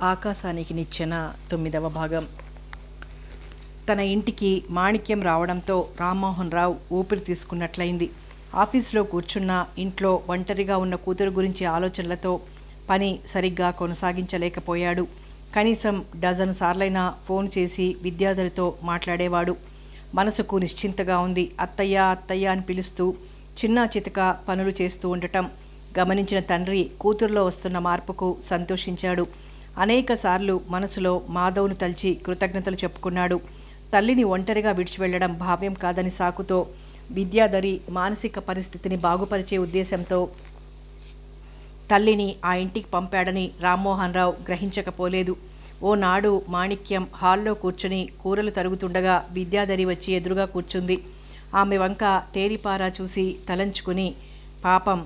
ఆకాశానికి నిచ్చెన 9వ భాగం. తన ఇంటికి మాణిక్యం రావడంతో రామ్మోహన్ రావు ఊపిరి తీసుకున్నట్లయింది. ఆఫీసులో కూర్చున్న ఇంట్లో ఒంటరిగా ఉన్న కూతురు గురించి ఆలోచనలతో పని సరిగ్గా కొనసాగించలేకపోయాడు. కనీసం డజను సార్లైనా ఫోన్ చేసి విద్యాధరితో మాట్లాడేవాడు. మనసుకు నిశ్చింతగా ఉంది. అత్తయ్య అత్తయ్య అని పిలుస్తూ చిన్న చితక పనులు చేస్తూ ఉండటం గమనించిన తండ్రి కూతురులో వస్తున్న మార్పుకు సంతోషించాడు. అనేకసార్లు మనసులో మాధవ్ను తలిచి కృతజ్ఞతలు చెప్పుకున్నాడు. తల్లిని ఒంటరిగా విడిచి వెళ్లడం భావ్యం కాదని సాకుతో విద్యాధరి మానసిక పరిస్థితిని బాగుపరిచే ఉద్దేశంతో తల్లిని ఆ ఇంటికి పంపాడని రామ్మోహన్ రావు గ్రహించకపోలేదు. ఓనాడు మాణిక్యం హాల్లో కూర్చుని కూరలు తరుగుతుండగా విద్యాధరి వచ్చి ఎదురుగా కూర్చుంది. ఆమె వంక తేరిపారా చూసి తలంచుకుని పాపం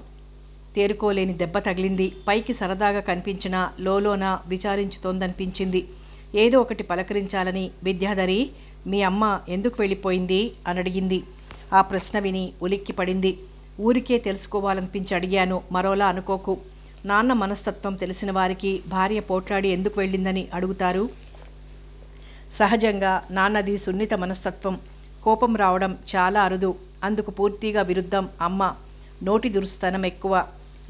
తేరుకోలేని దెబ్బ తగిలింది. పైకి సరదాగా కనిపించిన లోలోన విచారించుతోందనిపించింది. ఏదో ఒకటి పలకరించాలని విద్యాధరి మీ అమ్మ ఎందుకు వెళ్ళిపోయింది అని అడిగింది. ఆ ప్రశ్న విని ఉలిక్కి పడింది. ఊరికే తెలుసుకోవాలనిపించి అడిగాను, మరోలా అనుకోకు. నాన్న మనస్తత్వం తెలిసిన వారికి భార్య పోట్లాడి ఎందుకు వెళ్ళిందని అడుగుతారు. సహజంగా నాన్నది సున్నిత మనస్తత్వం. కోపం రావడం చాలా అరుదు. అందుకు పూర్తిగా విరుద్ధం అమ్మ. నోటి దురుస్తనం ఎక్కువ.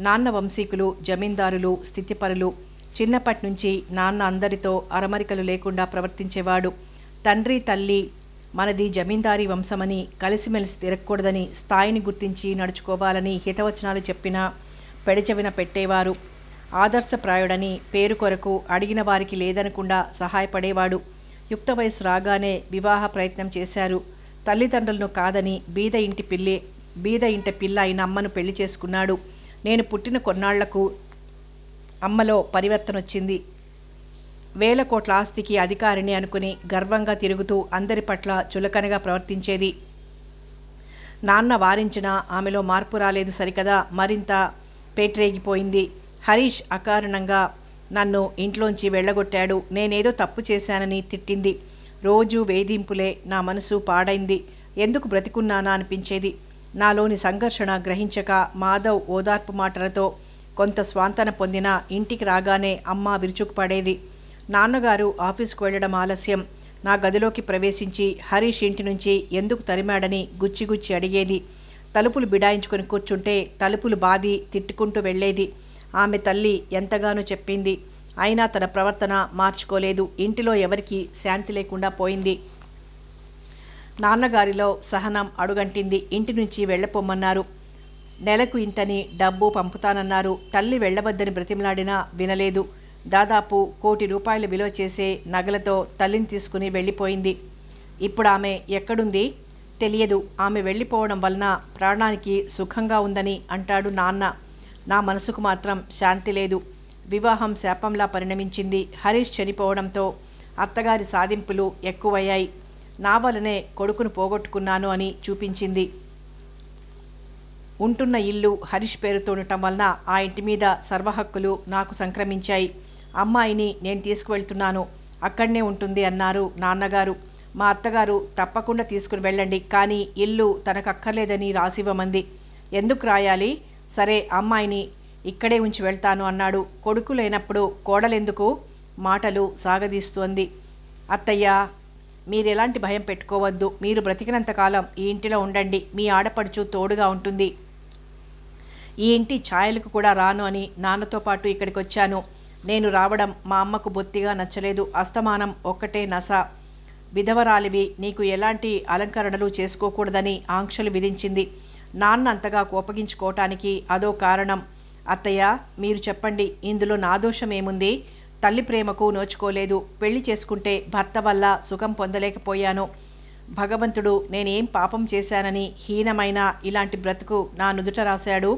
నాన్న వంశీకులు, జమీందారులు, స్థితిపరులు. చిన్నప్పటి నుంచి నాన్న అందరితో అరమరికలు లేకుండా ప్రవర్తించేవాడు. తండ్రి తల్లి మనది జమీందారీ వంశమని, కలిసిమెలిసి తిరగకూడదని, స్థాయిని గుర్తించి నడుచుకోవాలని హితవచనాలు చెప్పినా పెడచెవిన పెట్టేవారు. ఆదర్శప్రాయుడని పేరు కొరకు అడిగిన వారికి లేదనకుండా సహాయపడేవాడు. యుక్త వయసు రాగానే వివాహ ప్రయత్నం చేశారు. తల్లిదండ్రులను కాదని బీద ఇంటి పిల్ల అయిన అమ్మను పెళ్లి చేసుకున్నాడు. నేను పుట్టిన కొన్నాళ్లకు అమ్మలో పరివర్తన వచ్చింది. 1000 కోట్ల ఆస్తికి అధికారిని అనుకుని గర్వంగా తిరుగుతూ అందరి పట్ల చులకనగా ప్రవర్తించేది. నాన్న వారించినా ఆమెలో మార్పు రాలేదు సరికదా, మరింత పేట్రేగిపోయింది. హరీష్ అకారణంగా నన్ను ఇంట్లోంచి వెళ్ళగొట్టాడు. నేనేదో తప్పు చేశానని తిట్టింది. రోజూ వేధింపులే. నా మనసు పాడైంది. ఎందుకు బ్రతికున్నానా అనిపించేది. నాలోని సంఘర్షణ గ్రహించక మాధవ్ ఓదార్పు మాటలతో కొంత స్వాంతన పొందిన ఇంటికి రాగానే అమ్మ విరుచుకుపడేది. నాన్నగారు ఆఫీసుకు వెళ్లడం ఆలస్యం. నా గదిలోకి ప్రవేశించి హరీష్ ఇంటి నుంచి ఎందుకు తరిమాడని గుచ్చిగుచ్చి అడిగేది. తలుపులు బిడాయించుకొని కూర్చుంటే తలుపులు బాది తిట్టుకుంటూ వెళ్లేది. ఆమె తల్లి ఎంతగానో చెప్పింది. అయినా తన ప్రవర్తన మార్చుకోలేదు. ఇంటిలో ఎవరికీ శాంతి లేకుండా పోయింది. నాన్నగారిలో సహనం అడుగంటింది. ఇంటి నుంచి వెళ్ళపోమన్నారు. నెలకు ఇంతని డబ్బు పంపుతానన్నారు. తల్లి వెళ్ళవద్దని బ్రతిమలాడినా వినలేదు. దాదాపు 1 కోటి రూపాయలు విలువ చేసే నగలతో తల్లిని తీసుకుని వెళ్ళిపోయింది. ఇప్పుడు ఆమె ఎక్కడుంది తెలియదు. ఆమె వెళ్ళిపోవడం వలన ప్రాణానికి సుఖంగా ఉందని అంటాడు నాన్న. నా మనసుకు మాత్రం శాంతి లేదు. వివాహం శాపంలా పరిణమించింది. హరీష్ చనిపోవడంతో అత్తగారి సాధింపులు ఎక్కువయ్యాయి. నా వలనే కొడుకును పోగొట్టుకున్నాను అని చూపించింది. ఉంటున్న ఇల్లు హరీష్ పేరుతో ఉండటం వలన ఆ ఇంటి మీద సర్వహక్కులు నాకు సంక్రమించాయి. అమ్మాయిని నేను తీసుకువెళ్తున్నాను, అక్కడనే ఉంటుంది అన్నారు నాన్నగారు. మా అత్తగారు తప్పకుండా తీసుకుని వెళ్ళండి, కానీ ఇల్లు తనకు అక్కర్లేదని రాసివ్వమంది. ఎందుకు రాయాలి? సరే అమ్మాయిని ఇక్కడే ఉంచి వెళ్తాను అన్నాడు. కొడుకు లేనప్పుడు కోడలెందుకు? మాటలు సాగదీస్తోంది. అత్తయ్య, మీరెలాంటి భయం పెట్టుకోవద్దు. మీరు బ్రతికినంతకాలం ఈ ఇంటిలో ఉండండి. మీ ఆడపడుచు తోడుగా ఉంటుంది. ఈ ఇంటి ఛాయలకు కూడా రాను అని నాన్నతో పాటు ఇక్కడికి వచ్చాను. నేను రావడం మా అమ్మకు బొత్తిగా నచ్చలేదు. అస్తమానం ఒక్కటే నస. విధవరాలివి, నీకు ఎలాంటి అలంకరణలు చేసుకోకూడదని ఆంక్షలు విధించింది. నాన్న అంతగా కోపగించుకోవటానికి అదో కారణం. అత్తయ్య, మీరు చెప్పండి, ఇందులో నా దోషం ఏముంది? తల్లి ప్రేమకు నోచుకోలేదు. పెళ్లి చేసుకుంటే భర్త వల్ల సుఖం పొందలేకపోయాను. భగవంతుడు నేనేం పాపం చేశానని హీనమైన ఇలాంటి బ్రతుకు నా నుదుట రాశాడు.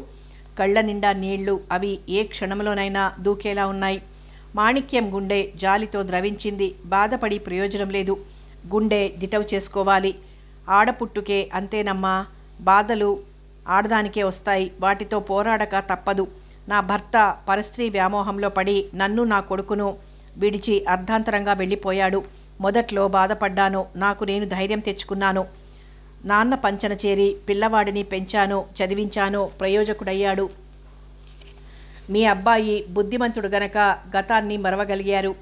కళ్ళ నిండా నీళ్లు. అవి ఏ క్షణంలోనైనా దూకేలా ఉన్నాయి. మాణిక్యం గుండె జాలితో ద్రవించింది. బాధపడి ప్రయోజనం లేదు. గుండె దిటవు చేసుకోవాలి. ఆడపుట్టుకే అంతేనమ్మా. బాధలు ఆడదానికే వస్తాయి. వాటితో పోరాడక తప్పదు. నా భర్త పరస్త్రీ వ్యామోహంలో పడి నన్ను నా కొడుకును విడిచి అర్ధాంతరంగా వెళ్ళిపోయాడు. మొదట్లో బాధపడ్డాను. నాకు నేను ధైర్యం తెచ్చుకున్నాను. నాన్న పంచన చేరి పిల్లవాడిని పెంచాను, చదివించాను, ప్రయోజకుడయ్యాడు. మీ అబ్బాయి బుద్ధిమంతుడు గనక గతాన్ని మరవగలిగారు.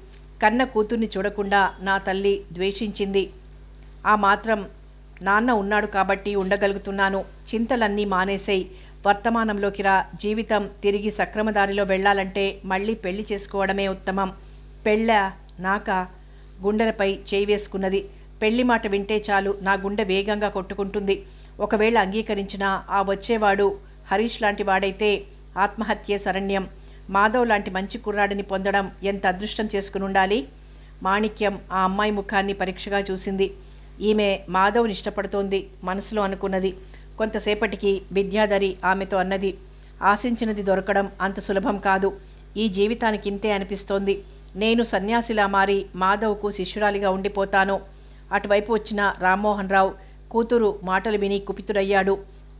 కన్న కూతుర్ని చూడకుండా నా తల్లి ద్వేషించింది. ఆ మాత్రం నాన్న ఉన్నాడు కాబట్టి ఉండగలుగుతున్నాను. చింతలన్నీ మానేసేయి, వర్తమానంలోకి రా. జీవితం తిరిగి సక్రమదారిలో వెళ్ళాలంటే మళ్ళీ పెళ్లి చేసుకోవడమే ఉత్తమం. పెళ్ళా? నాకా? గుండెలపై చేయి వేసుకున్నది. పెళ్లి మాట వింటే చాలు నా గుండె వేగంగా కొట్టుకుంటుంది. ఒకవేళ అంగీకరించినా ఆ వచ్చేవాడు హరీష్ లాంటి వాడైతే ఆత్మహత్యే శరణ్యం. మాధవ్ లాంటి మంచి కుర్రాడిని పొందడం ఎంత అదృష్టం చేసుకుని ఉండాలి. మాణిక్యం ఆ అమ్మాయి ముఖాన్ని పరీక్షగా చూసింది. ఈమె మాధవ్ని ఇష్టపడుతోంది మనసులో అనుకున్నది. కొంతసేపటికి విద్యాధరి ఆమెతో అన్నది, ఆశించినది దొరకడం అంత సులభం కాదు. ఈ జీవితానికి ఇంతే అనిపిస్తోంది. నేను సన్యాసిలా మారి మాధవ్కు శిష్యురాలిగా ఉండిపోతాను. అటువైపు వచ్చిన రామ్మోహన్ రావు కూతురు మాటలు విని కుపితుడయ్యాడు.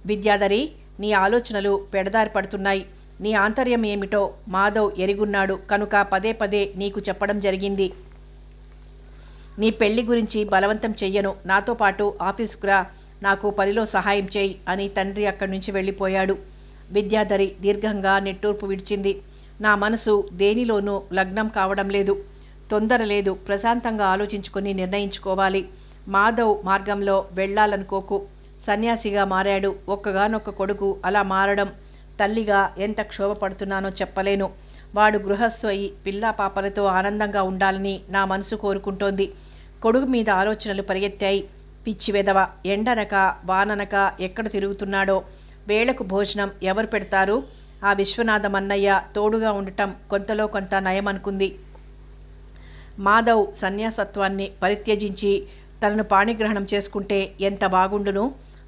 విద్యాధరి, నీ ఆలోచనలు పెడదారి పడుతున్నాయి. నీ ఆంతర్యం ఏమిటో మాధవ్ ఎరుగున్నాడు కనుక పదే పదే నీకు చెప్పడం జరిగింది. నీ పెళ్లి గురించి బలవంతం చెయ్యను. నాతో పాటు ఆఫీసుకు రా, నాకు పనిలో సహాయం చేయి అని తండ్రి అక్కడి నుంచి వెళ్ళిపోయాడు. విద్యాధరి దీర్ఘంగా నిట్టూర్పు విడిచింది. నా మనసు దేనిలోనూ లగ్నం కావడం లేదు. తొందర లేదు. ప్రశాంతంగా ఆలోచించుకొని నిర్ణయించుకోవాలి. మాధవ్ మార్గంలో వెళ్ళాలనుకోకు. సన్యాసిగా మారాడు. ఒక్కగానొక్క కొడుకు అలా మారడం. తల్లిగా ఎంత క్షోభపడుతున్నానో చెప్పలేను. వాడు గృహస్థు అయి పిల్లా పాపలతో ఆనందంగా ఉండాలని నా మనసు కోరుకుంటోంది. కొడుకు మీద ఆలోచనలు పరిగెత్తాయి. పిచ్చి వెదవ, ఎండనక వాననక ఎక్కడ తిరుగుతున్నాడో. వేళకు భోజనం ఎవరు పెడతారు? ఆ విశ్వనాథం అన్నయ్య తోడుగా ఉండటం కొంతలో కొంత నయమనుకుంది. మాధవ్ సన్యాసత్వాన్ని పరిత్యజించి తనను పాణిగ్రహణం చేసుకుంటే ఎంత బాగుండును.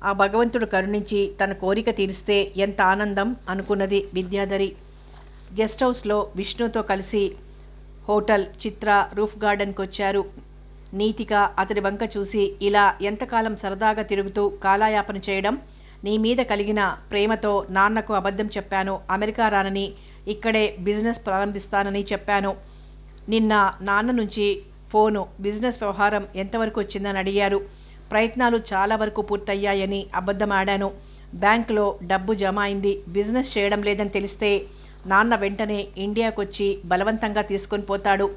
ఆ భగవంతుడు కరుణించి తన కోరిక తీరిస్తే ఎంత ఆనందం అనుకున్నది విద్యాధరి. గెస్ట్ హౌస్లో విష్ణుతో కలిసి హోటల్ చిత్ర రూఫ్ గార్డెన్కి వచ్చారు. నీతిక అతడి వంక చూసి, ఇలా ఎంతకాలం సరదాగా తిరుగుతూ కాలాయాపన చేయడం? నీ మీద కలిగిన ప్రేమతో నాన్నకు అబద్ధం చెప్పాను. అమెరికా రానని, ఇక్కడే బిజినెస్ ప్రారంభిస్తానని చెప్పాను. నిన్న నాన్న నుంచి ఫోను, బిజినెస్ వ్యవహారం ఎంతవరకు వచ్చిందని అడిగారు. ప్రయత్నాలు చాలా వరకు పూర్తయ్యాయని అబద్ధమాడాను. బ్యాంకులో డబ్బు జమ అయింది. బిజినెస్ చేయడం లేదని తెలిస్తే నాన్న వెంటనే ఇండియాకొచ్చి బలవంతంగా తీసుకొని పోతాడు.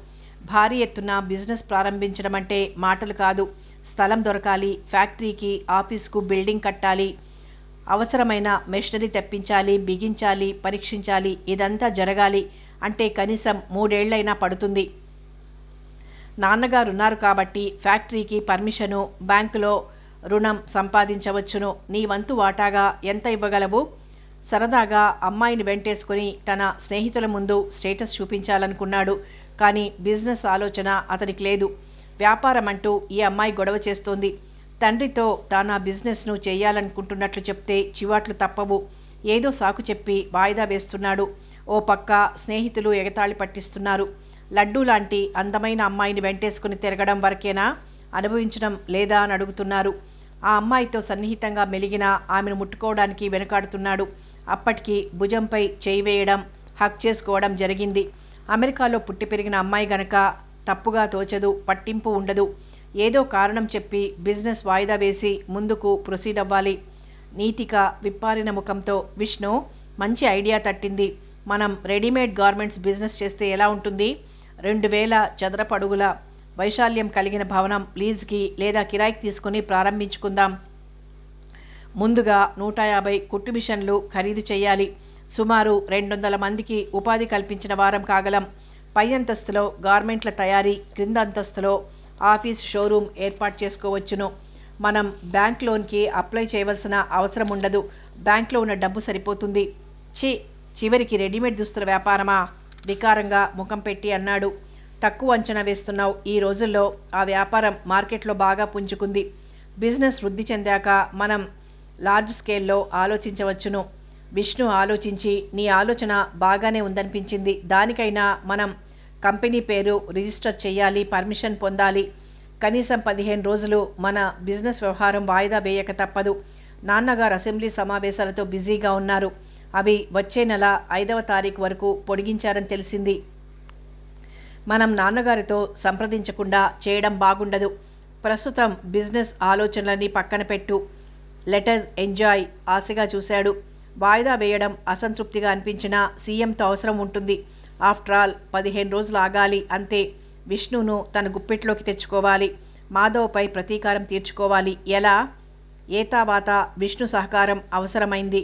భారీ ఎత్తున బిజినెస్ ప్రారంభించడం అంటే మాటలు కాదు. స్థలం దొరకాలి, ఫ్యాక్టరీకి ఆఫీస్కు బిల్డింగ్ కట్టాలి, అవసరమైన మెషినరీ తెప్పించాలి, బిగించాలి, పరీక్షించాలి. ఇదంతా జరగాలి అంటే కనీసం 3 ఏళ్లైనా పడుతుంది. నాన్నగారు ఉన్నారు కాబట్టి ఫ్యాక్టరీకి పర్మిషను, బ్యాంకులో రుణం సంపాదించవచ్చును. నీ వంతు వాటాగా ఎంత ఇవ్వగలవు? సరదాగా అమ్మాయిని వెంటేసుకుని తన స్నేహితుల ముందు స్టేటస్ చూపించాలనుకున్నాడు. కానీ బిజినెస్ ఆలోచన అతనికి లేదు. వ్యాపారం అంటూ ఈ అమ్మాయి గొడవ చేస్తోంది. తండ్రితో తాను బిజినెస్ను చేయాలనుకుంటున్నట్లు చెప్తే చివాట్లు తప్పవు. ఏదో సాకు చెప్పి వాయిదా వేస్తున్నాడు. ఓ పక్క స్నేహితులు ఎగతాళి పట్టిస్తున్నారు. లడ్డూ లాంటి అందమైన అమ్మాయిని వెంటేసుకుని తిరగడం వరకేనా, అనుభవించడం లేదా అని అడుగుతున్నారు. ఆ అమ్మాయితో సన్నిహితంగా మెలిగిన ఆమెను ముట్టుకోవడానికి వెనుకాడుతున్నాడు. అప్పటికి భుజంపై చేయి వేయడం, హక్ చేసుకోవడం జరిగింది. అమెరికాలో పుట్టి పెరిగిన అమ్మాయి గనక తప్పుగా తోచదు, పట్టింపు ఉండదు. ఏదో కారణం చెప్పి బిజినెస్ వాయిదా వేసి ముందుకు ప్రొసీడ్ అవ్వాలి. నీతిక విప్పారిన ముఖంతో, విష్ణు, మంచి ఐడియా తట్టింది. మనం రెడీమేడ్ గార్మెంట్స్ బిజినెస్ చేస్తే ఎలా ఉంటుంది? 2000 చదరపు అడుగుల వైశాల్యం కలిగిన భవనం లీజ్కి లేదా కిరాయికి తీసుకుని ప్రారంభించుకుందాం. ముందుగా 150 కుట్టు మిషన్లు ఖరీదు చేయాలి. సుమారు 200 మందికి ఉపాధి కల్పించిన వారం కాగలం. పై అంతస్తులో గార్మెంట్ల తయారీ, క్రింద అంతస్తులో ఆఫీస్, షోరూమ్ ఏర్పాటు చేసుకోవచ్చును. మనం బ్యాంక్ లోన్కి అప్లై చేయవలసిన అవసరం ఉండదు. బ్యాంక్లో ఉన్న డబ్బు సరిపోతుంది. చివరికి రెడీమేడ్ దుస్తుల వ్యాపారమా? వికారంగా ముఖం పెట్టి అన్నాడు. తక్కువ అంచనా వేస్తున్నావు. ఈ రోజుల్లో ఆ వ్యాపారం మార్కెట్లో బాగా పుంజుకుంది. బిజినెస్ వృద్ధి చెందాక మనం లార్జ్ స్కేల్లో ఆలోచించవచ్చును. విష్ణు ఆలోచించి, నీ ఆలోచన బాగానే ఉందనిపించింది. దానికైనా మనం కంపెనీ పేరు రిజిస్టర్ చేయాలి, పర్మిషన్ పొందాలి. కనీసం 15 రోజులు మన బిజినెస్ వ్యవహారం వాయిదా వేయక తప్పదు. నాన్నగారు అసెంబ్లీ సమావేశాలతో బిజీగా ఉన్నారు. అవి వచ్చే నెల 5వ తారీఖు వరకు పొడిగించారని తెలిసింది. మనం నాన్నగారితో సంప్రదించకుండా చేయడం బాగుండదు. ప్రస్తుతం బిజినెస్ ఆలోచనలన్నీ పక్కన పెట్టు. Let us enjoy. ఆశగా చూశాడు. వాయిదా వేయడం అసంతృప్తిగా అనిపించినా సీఎంతో అవసరం ఉంటుంది. ఆఫ్టర్ ఆల్ 15 రోజులు ఆగాలి అంతే. విష్ణును తన గుప్పెట్లోకి తెచ్చుకోవాలి. మాధవ్పై ప్రతీకారం తీర్చుకోవాలి. ఎలా? ఏతావాత విష్ణు సహకారం అవసరమైంది.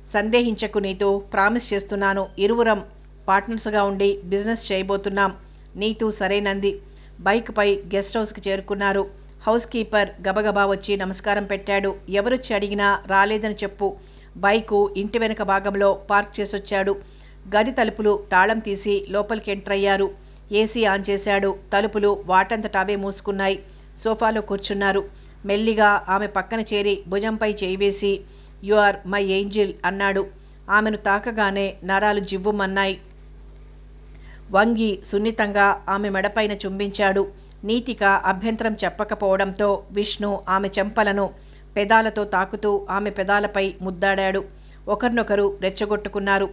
సందేహించకు, నీతో ప్రామిస్ చేస్తున్నాను. ఇరువురం పార్ట్నర్స్గా ఉండి బిజినెస్ చేయబోతున్నాం. నీతూ సరేనంది. బైక్పై గెస్ట్ హౌస్కి చేరుకున్నారు. హౌస్ కీపర్ గబగబా వచ్చి నమస్కారం పెట్టాడు. ఎవరొచ్చి అడిగినా రాలేదని చెప్పు. బైకు ఇంటి వెనుక భాగంలో పార్క్ చేసొచ్చాడు. గది తలుపులు తాళం తీసి లోపలికి ఎంటర్ అయ్యారు. ఏసీ ఆన్ చేశాడు. తలుపులు వాటంతట అవే మూసుకున్నాయి. సోఫాలో కూర్చున్నారు. మెల్లిగా ఆమె పక్కన చేరి భుజంపై చేయి వేసి యు ఆర్ మై ఏంజిల్ అన్నాడు. ఆమెను తాకగానే నరాలు జివ్వుమన్నాయి. వంగి సున్నితంగా ఆమె మెడపైన చుంబించాడు. నీతిక అభ్యంతరం చెప్పకపోవడంతో విష్ణు ఆమె చెంపలను పెదాలతో తాకుతూ ఆమె పెదాలపై ముద్దాడాడు. ఒకరినొకరు రెచ్చగొట్టుకున్నారు.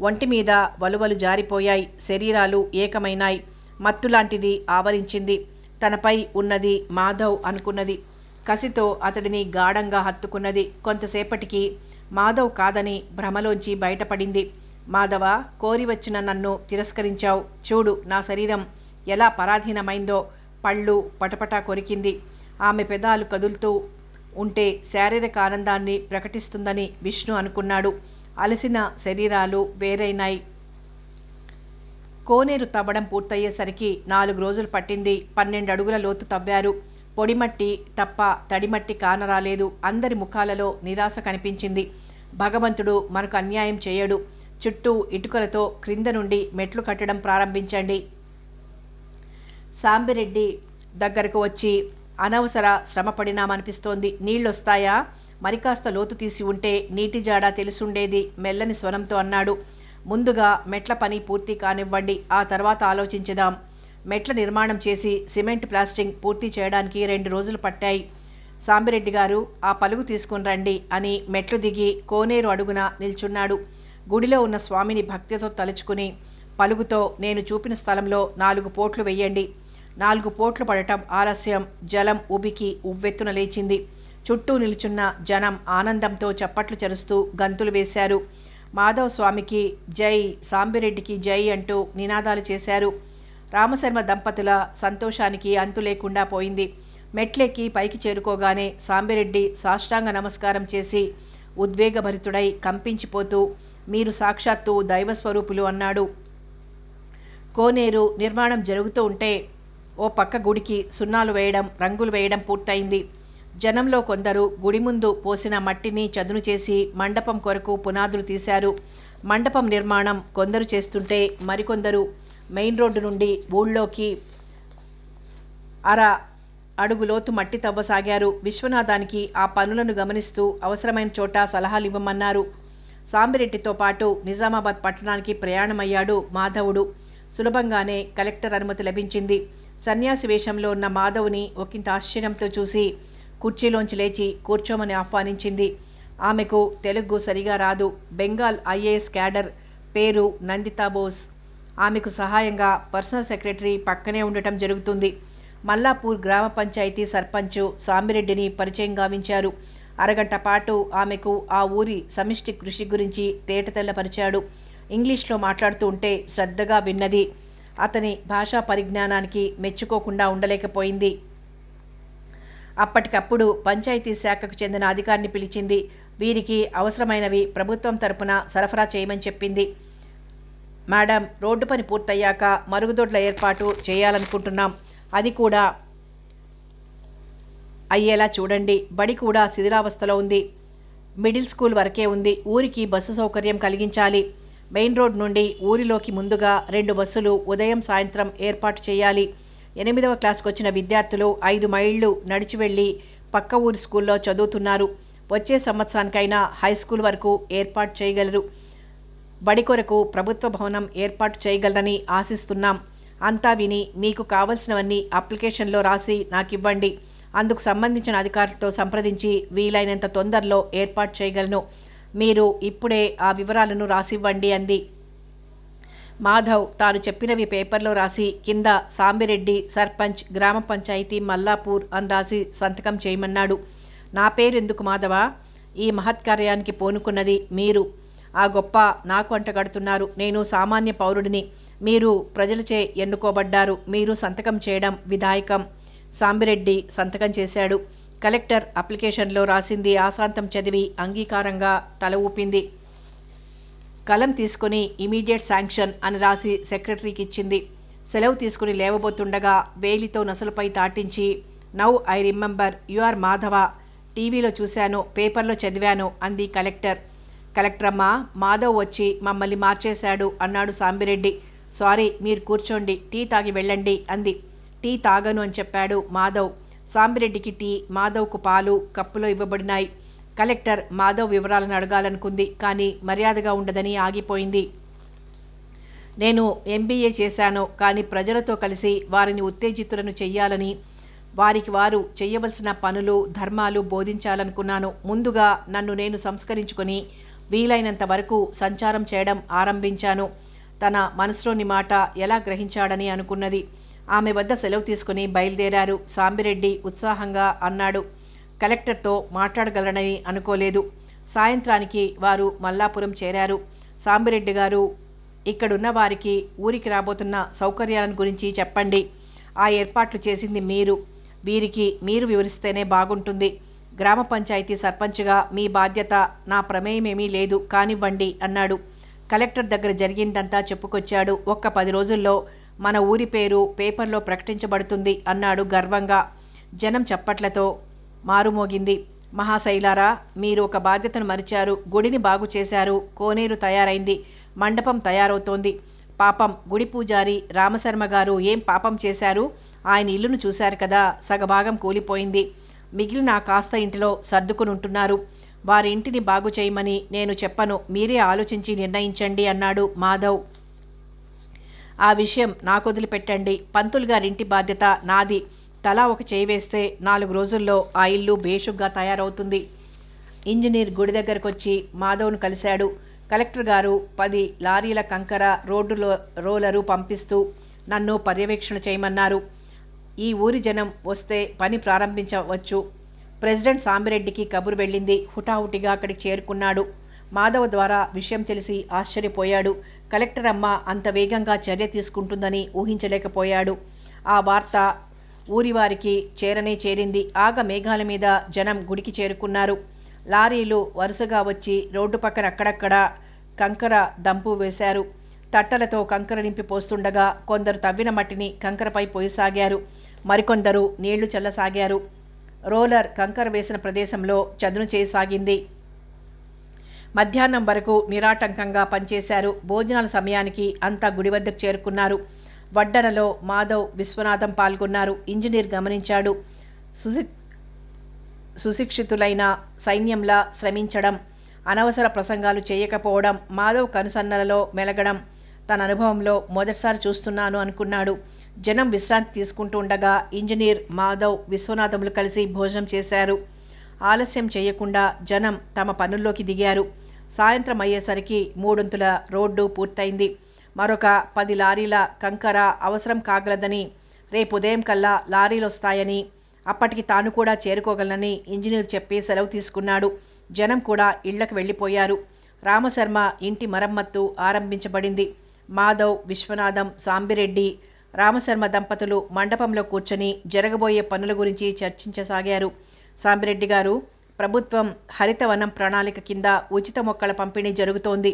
ఒంటి మీద వలువలు జారిపోయాయి. శరీరాలు ఏకమైనాయి. మత్తులాంటిది ఆవరించింది. తనపై ఉన్నది మాధవ్ అనుకున్నది. కసితో అతడిని గాఢంగా హత్తుకున్నది. కొంతసేపటికి మాధవ్ కాదని భ్రమలోంచి బయటపడింది. మాధవ, కోరి వచ్చిన నన్ను తిరస్కరించావు. చూడు నా శరీరం ఎలా పరాధీనమైందో. పళ్ళు పటపటా కొరికింది. ఆమె పెదాలు కదులుతూ ఉంటే శారీరక ఆనందాన్ని ప్రకటిస్తుందని విష్ణు అనుకున్నాడు. అలసిన శరీరాలు వేరైనాయి. కోనేరు తవ్వడం పూర్తయ్యేసరికి 4 రోజులు పట్టింది. 12 అడుగుల లోతు తవ్వారు. పొడిమట్టి తప్ప తడిమట్టి కానరాలేదు. అందరి ముఖాలలో నిరాశ కనిపించింది. భగవంతుడు మనకు అన్యాయం చేయడు. చుట్టూ ఇటుకలతో క్రింద నుండి మెట్లు కట్టడం ప్రారంభించండి. సాంబిరెడ్డి దగ్గరకు వచ్చి అనవసర శ్రమ పడినామనిపిస్తోంది. నీళ్ళొస్తాయా? మరికాస్త లోతు తీసి ఉంటే నీటి జాడ తెలుసుండేది మెల్లని స్వరంతో అన్నాడు. ముందుగా మెట్ల పని పూర్తి కానివ్వండి, ఆ తర్వాత ఆలోచించుదాం. మెట్ల నిర్మాణం చేసి సిమెంట్ ప్లాస్టింగ్ పూర్తి చేయడానికి 2 రోజులు పట్టాయి. సాంబిరెడ్డి గారు, ఆ పలుగు తీసుకుని రండి అని మెట్లు దిగి కోనేరు అడుగున నిల్చున్నాడు. గుడిలో ఉన్న స్వామిని భక్తితో తలుచుకుని పలుగుతో నేను చూపిన స్థలంలో 4 పోట్లు వెయ్యండి. 4 పోట్లు పడటం ఆలస్యం. జలం ఉబికి ఉవ్వెత్తున లేచింది. చుట్టూ నిల్చున్న జనం ఆనందంతో చప్పట్లు చరుస్తూ గంతులు వేశారు. మాధవ్ స్వామికి జై, సాంబిరెడ్డికి జై అంటూ నినాదాలు చేశారు. రామశర్మ దంపతుల సంతోషానికి అంతు లేకుండా పోయింది. మెట్లెక్కి పైకి చేరుకోగానే సాంబిరెడ్డి సాష్టాంగ నమస్కారం చేసి ఉద్వేగభరితుడై కంపించిపోతూ మీరు సాక్షాత్తు దైవస్వరూపులు అన్నాడు. కోనేరు నిర్మాణం జరుగుతూ ఉంటే ఓ పక్క గుడికి సున్నాలు వేయడం, రంగులు వేయడం పూర్తయింది. జనంలో కొందరు గుడి ముందు పోసిన మట్టిని చదును చేసి మండపం కొరకు పునాదులు తీశారు. మండపం నిర్మాణం కొందరు చేస్తుంటే మరికొందరు మెయిన్ రోడ్డు నుండి ఊళ్ళోకి అడుగులోతు మట్టి తవ్వసాగారు. విశ్వనాథానికి ఆ పనులను గమనిస్తూ అవసరమైన చోట సలహాలు ఇవ్వమన్నారు. సాంబిరెడ్డితో పాటు నిజామాబాద్ పట్టణానికి ప్రయాణమయ్యాడు మాధవుడు. సులభంగానే కలెక్టర్ అనుమతి లభించింది. సన్యాసి వేషంలో ఉన్న మాధవ్ని ఒకంత ఆశ్చర్యంతో చూసి కుర్చీలోంచి లేచి కూర్చోమని ఆహ్వానించింది. ఆమెకు తెలుగు సరిగా రాదు. బెంగాల్ ఐఏఎస్ క్యాడర్, పేరు నందితా బోస్. ఆమెకు సహాయంగా పర్సనల్ సెక్రటరీ పక్కనే ఉండటం జరుగుతుంది. మల్లాపూర్ గ్రామ పంచాయతీ సర్పంచ్ సాంబిరెడ్డిని పరిచయం గావించారు. అరగంట పాటు ఆమెకు ఆ ఊరి సమిష్టి కృషి గురించి తేటతెల్లపరిచాడు. ఇంగ్లీష్లో మాట్లాడుతూ ఉంటే శ్రద్ధగా విన్నది. అతని భాషా పరిజ్ఞానానికి మెచ్చుకోకుండా ఉండలేకపోయింది. అప్పటికప్పుడు పంచాయతీ శాఖకు చెందిన అధికారిని పిలిచింది. వీరికి అవసరమైనవి ప్రభుత్వం తరపున సరఫరా చేయమని చెప్పింది. మేడం, రోడ్డు పని పూర్తయ్యాక మరుగుదొడ్ల ఏర్పాటు చేయాలనుకుంటున్నాం. అది కూడా అయ్యేలా చూడండి. బడి కూడా శిథిలావస్థలో ఉంది. మిడిల్ స్కూల్ వరకే ఉంది. ఊరికి బస్సు సౌకర్యం కలిగించాలి. మెయిన్ రోడ్ నుండి ఊరిలోకి ముందుగా 2 బస్సులు ఉదయం సాయంత్రం ఏర్పాటు చేయాలి. 8వ క్లాస్కి వచ్చిన విద్యార్థులు 5 మైళ్ళు నడిచి వెళ్ళి పక్క ఊరి స్కూల్లో చదువుతున్నారు. వచ్చే సంవత్సరానికైనా హై స్కూల్ వరకు ఏర్పాటు చేయగలరు. బడి కొరకు ప్రభుత్వ భవనం ఏర్పాటు చేయగలరని ఆశిస్తున్నాం. అంతా విని మీకు కావలసినవన్నీ అప్లికేషన్లో రాసి నాకివ్వండి. అందుకు సంబంధించిన అధికారులతో సంప్రదించి వీలైనంత తొందరలో ఏర్పాటు చేయగలను. మీరు ఇప్పుడే ఆ వివరాలను రాసివ్వండి అంది. మాధవ్ తాను చెప్పినవి పేపర్లో రాసి కింద సాంబిరెడ్డి సర్పంచ్, గ్రామ పంచాయతీ మల్లాపూర్ అని రాసి సంతకం చేయమన్నాడు. నా పేరు ఎందుకు మాధవ? ఈ మహత్కార్యానికి పూనుకున్నది మీరు. ఆ గొప్ప నాకు అంటగడుతున్నారు. నేను సామాన్య పౌరుడిని, మీరు ప్రజలచే ఎన్నుకోబడ్డారు. మీరు సంతకం చేయడం విధాయకం. సాంబిరెడ్డి సంతకం చేశాడు. కలెక్టర్ అప్లికేషన్లో రాసింది ఆశాంతం చదివి అంగీకారంగా తల ఊపింది. కలం తీసుకుని ఇమీడియట్ శాంక్షన్ అని రాసి సెక్రటరీకి ఇచ్చింది. సెలవు తీసుకుని లేవబోతుండగా వేలితో నొసలుపై తాటించి, now I remember you are Madhava, టీవీలో చూశాను, పేపర్లో చదివాను అంది కలెక్టర్. కలెక్టరమ్మ, మాధవ్ వచ్చి మమ్మల్ని మార్చేశాడు అన్నాడు సాంబిరెడ్డి. సారీ, మీరు కూర్చోండి, టీ తాగి వెళ్ళండి అంది. టీ తాగను అని చెప్పాడు మాధవ్. సాంబిరెడ్డికి టీ, మాధవ్కు పాలు కప్పులో ఇవ్వబడినాయి. కలెక్టర్ మాధవ్ వివరాలను అడగాలనుకుంది, కానీ మర్యాదగా ఉండదని ఆగిపోయింది. నేను ఎంబీఏ చేశాను, కానీ ప్రజలతో కలిసి వారిని ఉత్తేజితులను చెయ్యాలని, వారికి వారు చెయ్యవలసిన పనులు ధర్మాలు బోధించాలనుకున్నాను. ముందుగా నన్ను నేను సంస్కరించుకొని వీలైనంత వరకు సంచారం చేయడం ఆరంభించాను. తన మనసులోని మాట ఎలా గ్రహించాడని అనుకున్నది. ఆమె వద్ద సెలవు తీసుకుని బయలుదేరారు. సాంబిరెడ్డి ఉత్సాహంగా అన్నాడు. కలెక్టర్తో మాట్లాడగలడని అనుకోలేదు. సాయంత్రానికి వారు మల్లాపురం చేరారు. సాంబిరెడ్డి గారు, ఇక్కడున్న వారికి ఊరికి రాబోతున్న సౌకర్యాలను గురించి చెప్పండి. ఆ ఏర్పాట్లు చేసింది మీరు. వీరికి మీరు వివరిస్తేనే బాగుంటుంది. గ్రామ పంచాయతీ సర్పంచ్గా మీ బాధ్యత, నా ప్రమేయమేమీ లేదు, కానివ్వండి అన్నాడు. కలెక్టర్ దగ్గర జరిగిందంతా చెప్పుకొచ్చాడు. ఒక్క 10 రోజుల్లో మన ఊరి పేరు పేపర్లో ప్రకటించబడుతుంది అన్నాడు గర్వంగా. జనం చప్పట్లతో మారుమోగింది. మహాశైలారా, మీరు ఒక బాధ్యతను మరిచారు. గుడిని బాగు చేశారు, కోనేరు తయారైంది, మండపం తయారవుతోంది. పాపం గుడి పూజారి రామశర్మ గారు ఏం పాపం చేశారు? ఆయన ఇల్లును చూశారు కదా, సగభాగం కూలిపోయింది. మిగిలిన కాస్త ఇంటిలో సర్దుకుని ఉంటున్నారు. వారి ఇంటిని బాగు చేయమని నేను చెప్పను, మీరే ఆలోచించి నిర్ణయించండి అన్నాడు మాధవ్. ఆ విషయం నాకు వదిలిపెట్టండి. పంతులు గారింటి బాధ్యత నాది. తలా ఒక చేయి వేస్తే 4 రోజుల్లో ఆ ఇల్లు బేషుగ్గా తయారవుతుంది. ఇంజనీర్ గుడి దగ్గరకొచ్చి మాధవ్ను కలిశాడు. కలెక్టర్ గారు 10 లారీల కంకర రోలరు పంపిస్తూ నన్ను పర్యవేక్షణ చేయమన్నారు. ఈ ఊరి జనం వస్తే పని ప్రారంభించవచ్చు. ప్రెసిడెంట్ సాంబిరెడ్డికి కబురు వెళ్ళింది. హుటాహుటిగా అక్కడికి చేరుకున్నాడు. మాధవ్ ద్వారా విషయం తెలిసి ఆశ్చర్యపోయాడు. కలెక్టర్ అమ్మ అంత వేగంగా చర్య తీసుకుంటుందని ఊహించలేకపోయాడు. ఆ వార్త ఊరివారికి చేరనే చేరింది. ఆగ మేఘాల మీద జనం గుడికి చేరుకున్నారు. లారీలు వరుసగా వచ్చి రోడ్డు పక్కన అక్కడక్కడ కంకర దంపు వేశారు. తట్టలతో కంకర నింపి పోస్తుండగా కొందరు తవ్విన మట్టిని కంకరపై పోయసాగారు. మరికొందరు నీళ్లు చల్లసాగారు. రోలర్ కంకర వేసిన ప్రదేశంలో చదును చేయసాగింది. మధ్యాహ్నం వరకు నిరాటంకంగా పనిచేశారు. భోజనాల సమయానికి అంతా గుడి వద్దకు చేరుకున్నారు. వడ్డనలో మాధవ్, విశ్వనాథం పాల్గొన్నారు. ఇంజనీర్ గమనించాడు. సుశిక్షితులైన సైన్యంలా శ్రమించడం, అనవసర ప్రసంగాలు చేయకపోవడం, మాధవ్ కనుసన్నలలో మెలగడం తన అనుభవంలో మొదటిసారి చూస్తున్నాను అనుకున్నాడు. జనం విశ్రాంతి తీసుకుంటూ ఉండగా ఇంజనీర్, మాధవ్, విశ్వనాథములు కలిసి భోజనం చేశారు. ఆలస్యం చేయకుండా జనం తమ పనుల్లోకి దిగారు. సాయంత్రం అయ్యేసరికి 3 రోడ్డు పూర్తయింది. మరొక 10 లారీల కంకర అవసరం కాగలదని, రేపు ఉదయం కల్లా లారీలు వస్తాయని, అప్పటికి తాను కూడా చేరుకోగలనని ఇంజనీర్ చెప్పి సెలవు తీసుకున్నాడు. జనం కూడా ఇళ్లకు వెళ్ళిపోయారు. రామశర్మ ఇంటి మరమ్మత్తు ఆరంభించబడింది. మాధవ్, విశ్వనాథం, సాంబిరెడ్డి, రామశర్మ దంపతులు మండపంలో కూర్చొని జరగబోయే పనుల గురించి చర్చించసాగారు. సాంబిరెడ్డి గారు, ప్రభుత్వం హరితవనం ప్రణాళిక కింద ఉచిత మొక్కల పంపిణీ జరుగుతోంది.